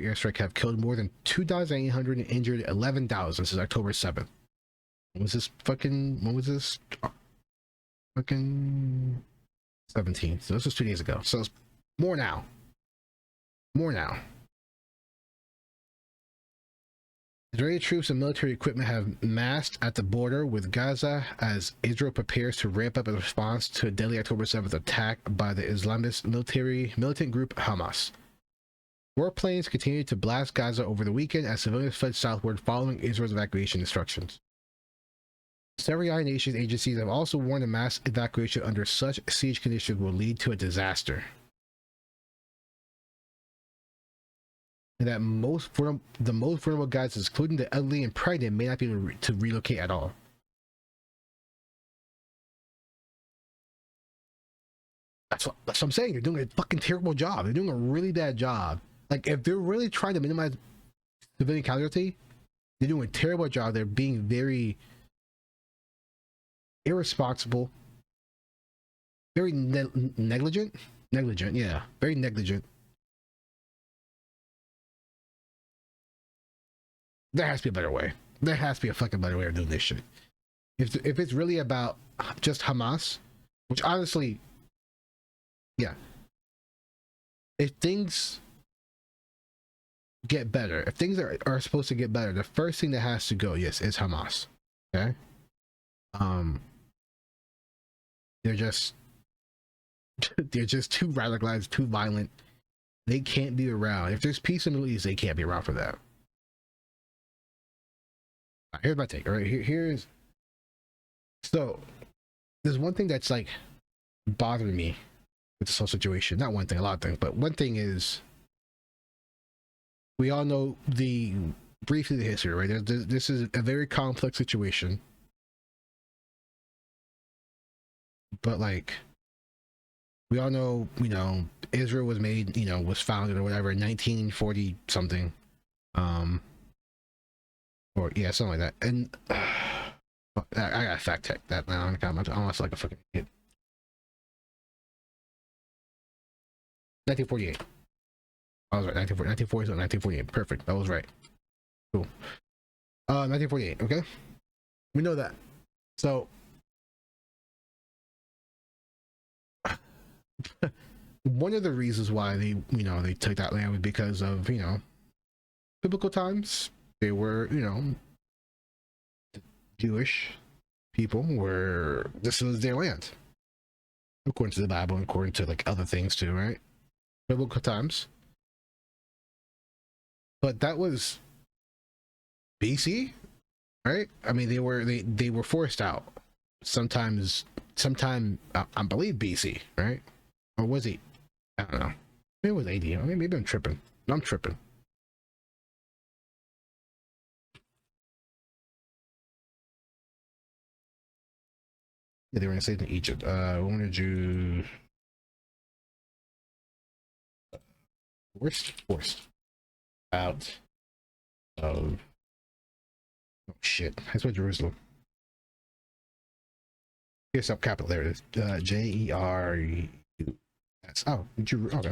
airstrike have killed more than 2,800 and injured 11,000 since October 7th. When was this? Fucking 17. So this was 2 days ago. So it's more now. Israeli troops and military equipment have massed at the border with Gaza as Israel prepares to ramp up a response to a deadly October 7th attack by the Islamist militant group Hamas. Warplanes continued to blast Gaza over the weekend as civilians fled southward following Israel's evacuation instructions. Several United Nations agencies have also warned a mass evacuation under such siege conditions will lead to a disaster. And that the most vulnerable Gaza, including the elderly and pregnant, may not be able to relocate at all. That's what I'm saying. They're doing a fucking terrible job. They're doing a really bad job. Like, if they're really trying to minimize civilian casualty, they're doing a terrible job. They're being very irresponsible, very negligent, yeah, very negligent. There has to be a better way. There has to be a fucking better way of doing this shit. If it's really about just Hamas, which honestly, yeah, if things get better, if things are supposed to get better, the first thing that has to go, yes, is Hamas. Okay. Um, they're just they're just too radicalized, too violent. They can't be around. If there's peace in the Middle East, they can't be around for that. Here's my take. All right, here's so there's one thing that's like bothering me with this whole situation. Not one thing, a lot of things, but one thing is we all know briefly the history, right? This is a very complex situation, but like we all know, Israel was made, was founded or whatever in 1940 something, or yeah, something like that. And I gotta fact check that now. I'm almost like a fucking kid. 1948. I was right. 1940, 1948. Perfect. That was right. Cool. 1948. Okay, we know that. So one of the reasons why they took that land was because of biblical times. They were Jewish people this was their land, according to the Bible and according to like other things too, right? Biblical times. But that was BC, right? I mean, they were forced out sometime I believe BC, right? Or was he? I don't know. Maybe it was AD. Maybe I'm tripping. I'm tripping. Yeah, they were enslaved in Egypt. When did you forced out of shit? That's what Jerusalem. Here's up capital. There it is. Jeru. That's okay.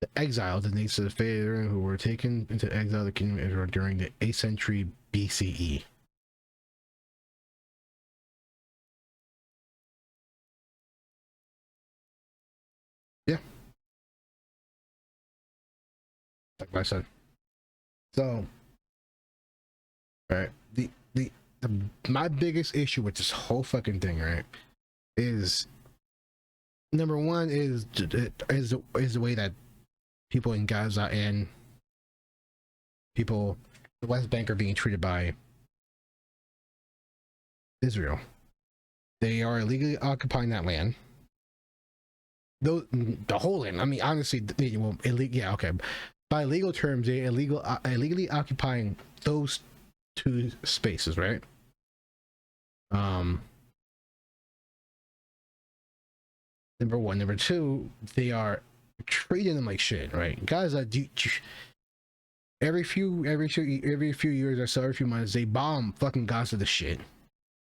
The exile, the nations of Pharaoh who were taken into exile, the kingdom of Israel during the 8th century BCE. Yeah, like I said. So, right, the my biggest issue with this whole fucking thing, right, is number one is the way that people in Gaza and people the West Bank are being treated by Israel. They are illegally occupying that land. The whole land. I mean, honestly, yeah, okay. By legal terms, they're illegally occupying those two spaces, right? Number one. Number two, they are treating them like shit, right? Gaza, every few years or so, every few months, they bomb fucking Gaza to shit.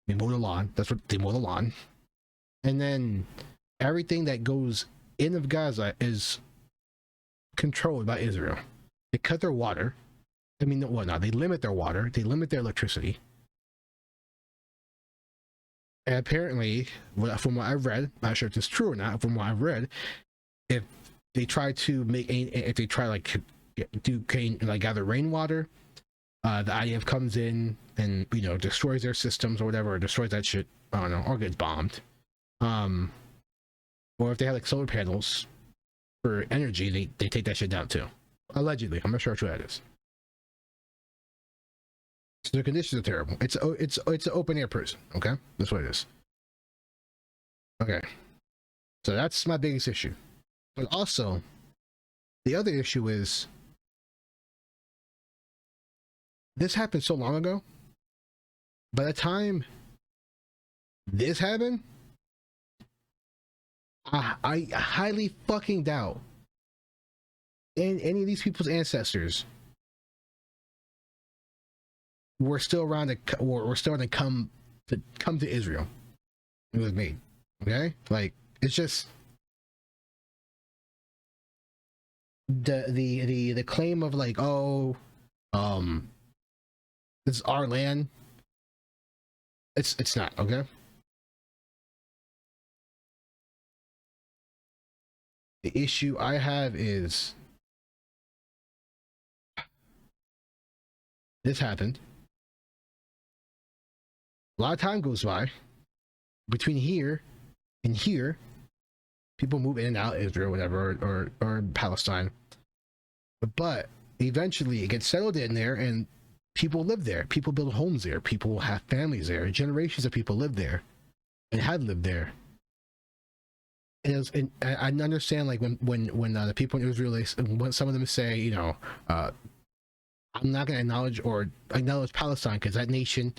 They mow the lawn. That's what they mow the lawn. And then everything that goes in of Gaza is controlled by Israel. They cut their water. I mean, well, no, they limit their water. They limit their electricity. And apparently, from what I've read, I'm not sure if it's true or not. From what I've read, if they try like gather rainwater, the IDF comes in and destroys their systems or whatever, or destroys that shit. I don't know, or gets bombed. Or if they have like solar panels for energy, they take that shit down too. Allegedly, I'm not sure how true that is. So the conditions are terrible. It's an open air prison. Okay, that's what it is. Okay, so that's my biggest issue. But also, the other issue is this happened so long ago. By the time this happened, I highly fucking doubt any of these people's ancestors were still around were still to come to Israel. It was made. Okay, like it's just the claim of like, oh, um this is our land. It's not, okay? The issue I have is this happened. A lot of time goes by between here and here. People move in and out Israel, whatever, or Palestine. But eventually it gets settled in there and people live there. People build homes there. People have families there. Generations of people live there and had lived there. And I understand, like, when the people in Israel, when some of them say, you know, I'm not going to acknowledge Palestine because that nation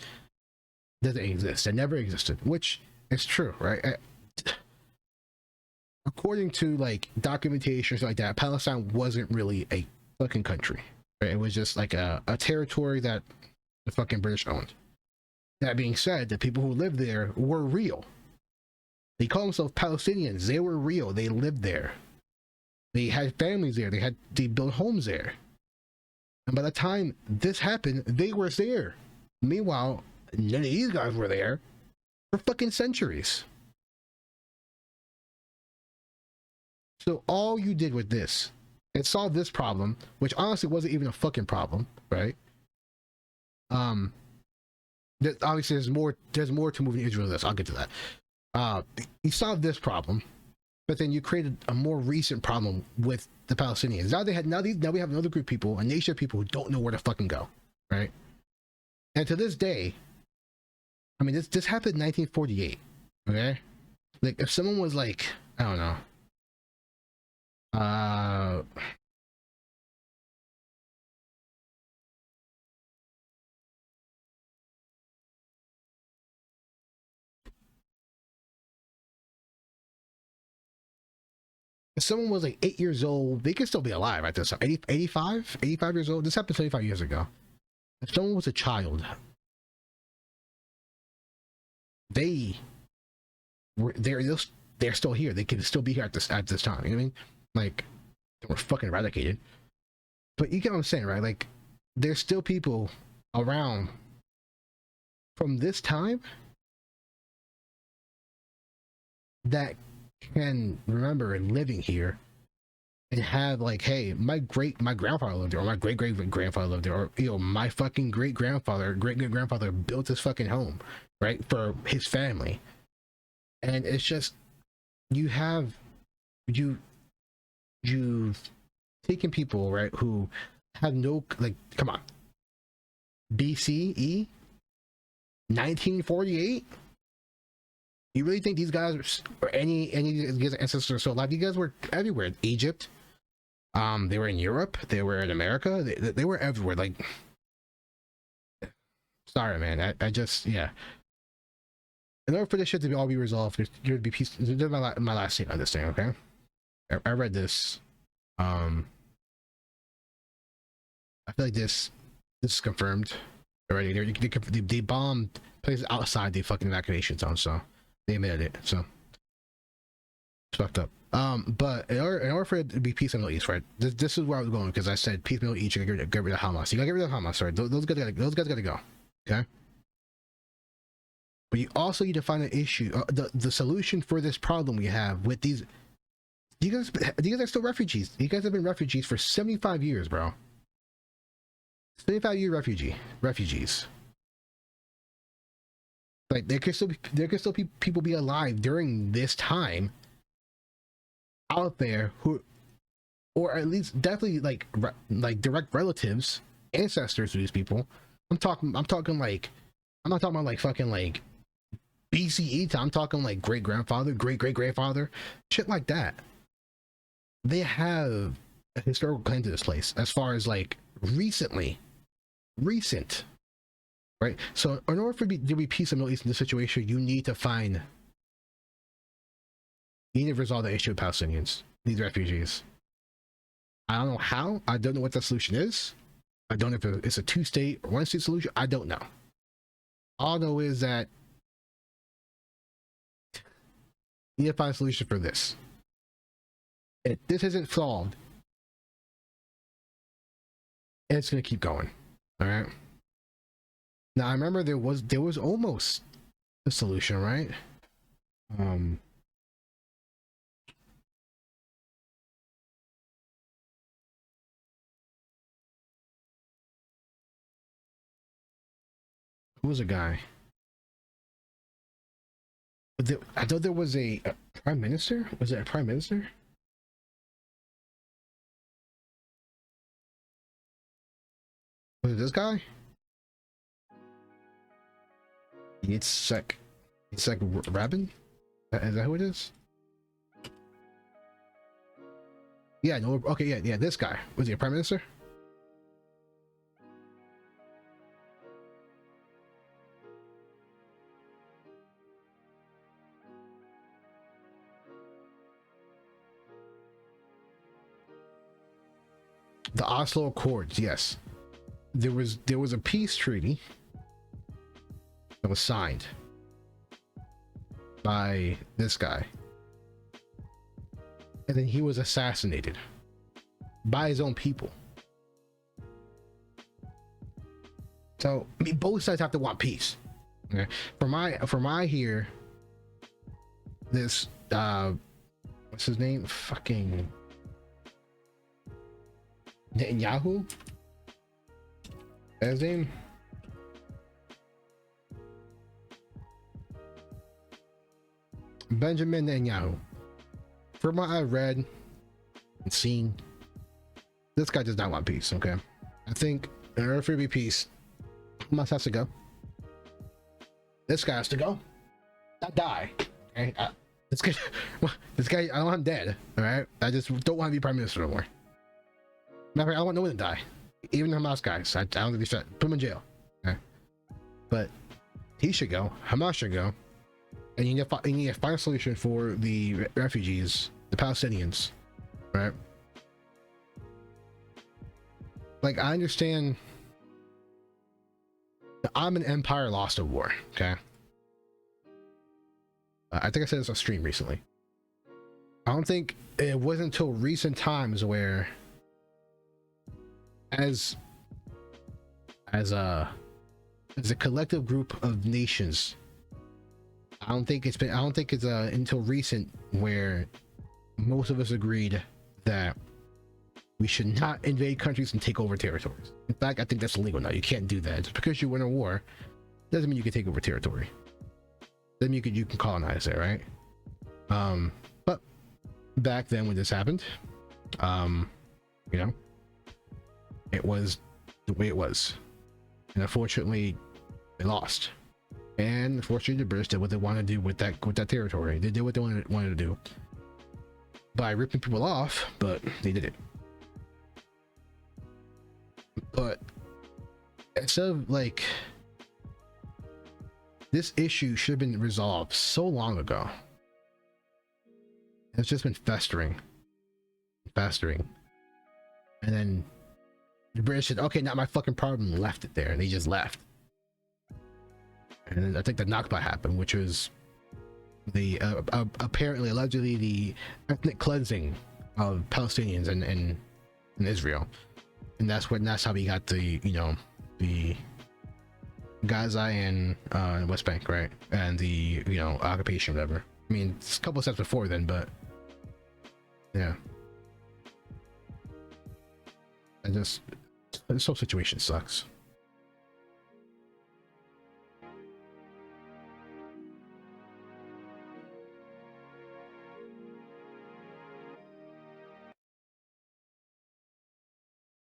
doesn't exist. It never existed, which is true, right? According to like documentation like that, Palestine wasn't really a fucking country. Right? It was just like a territory that the fucking British owned. That being said, the people who lived there were real. They call themselves Palestinians. They were real. They lived there. They had families there. They built homes there. And by the time this happened, they were there. Meanwhile, none of these guys were there for fucking centuries. So all you did with this, it solved this problem, which honestly wasn't even a fucking problem, right? Obviously there's more to moving Israel than this. I'll get to that. You solved this problem, but then you created a more recent problem with the Palestinians. Now we have another group of people, a nation of people who don't know where to fucking go, right? And to this day, I mean, this happened in 1948, okay? Like, if someone was like, I don't know, if someone was like 8 years old, they could still be alive at this time. 85 years old. This happened 25 years ago. If someone was a child, they're still here. They can still be here at this time. You know what I mean? Like, they were fucking eradicated. But you get what I'm saying, right? Like, there's still people around from this time that can remember living here and have like, hey, my grandfather lived there, or my great grandfather lived there, or, you know, my fucking great grandfather built this fucking home, right, for his family. And it's just, you've taken people, right, who have no, like, come on, BCE 1948. You really think these guys, or any of these ancestors are still alive? You guys were everywhere. Egypt, they were in Europe, they were in America, they were everywhere. Like, sorry, man. I just, yeah. In order for this shit to all be resolved, there would be peace. This is my last scene on this thing, okay? I read this. I feel like this is confirmed already. They bombed places outside the fucking evacuation zone, so they admitted it. So it's fucked up. But in order for it to be peace in the Middle East, right? This is where I was going, because I said peace in the Middle East. You gotta get rid of Hamas. You gotta get rid of Hamas, right? Those guys gotta go. Okay. But you also need to find an issue, the solution for this problem we have with these. You guys are still refugees. You guys have been refugees for 75 years, bro. 75-year refugees. Like, there could still be people be alive during this time out there who, or at least definitely like direct relatives, ancestors to these people. I'm talking like, I'm not talking about like fucking like BCE time. I'm talking like great grandfather, great grandfather, shit like that. They have a historical claim to this place as far as like recent, right? So in order for there to be peace in the Middle East in this situation, you need to resolve the issue of Palestinians, these refugees. I don't know how. I don't know what the solution is. I don't know if it's a 2-state or 1-state solution. I don't know. All I know is that you need to find a solution for this. If this isn't solved, it's going to keep going. All right. Now I remember there was almost a solution, right? Um, who was a guy? I thought there was a prime minister. Was it a prime minister? Was it this guy? It's like Rabin. Is that who it is? Yeah. No. Okay. Yeah. Yeah. This guy was he a prime minister? The Oslo Accords. Yes. There was a peace treaty that was signed by this guy, and then he was assassinated by his own people. So I mean, both sides have to want peace. Okay. From I hear this what's his name? Fucking Netanyahu. That's his name. Benjamin Netanyahu. From what I read and seen, this guy does not want peace. Okay, I think in order for there to be peace, Hamas has to go. This guy has to go. Not die. Okay, this guy, this guy. I don't want him dead. All right, I just don't want to be prime minister no more. Matter of fact, I don't want no one to die. Even the Hamas guys. I don't think they should put him in jail. Okay, but he should go. Hamas should go. And you need a final solution for the refugees, the Palestinians, right? Like, I understand the Ottoman Empire lost a war, okay? I think I said this on stream recently. I don't think it wasn't until recent times where as a collective group of nations, I don't think it's until recent where most of us agreed that we should not invade countries and take over territories. In fact, I think that's illegal now. You can't do that. Just because you win a war doesn't mean you can take over territory. Doesn't mean you can colonize it, right? But back then when this happened, you know, it was the way it was, and unfortunately, they lost. And unfortunately, the British did what they wanted to do with that territory. They did what they wanted to do by ripping people off, but they did it. But instead of like, this issue should have been resolved so long ago. It's just been festering, and then the British said, "Okay, not my fucking problem," and left it there, and they just left. And then I think the Nakba happened, which was the apparently, allegedly, the ethnic cleansing of Palestinians in Israel, and that's how we got the Gaza and West Bank, right, and the occupation, whatever. I mean, it's a couple of steps before then, but yeah, this whole situation sucks.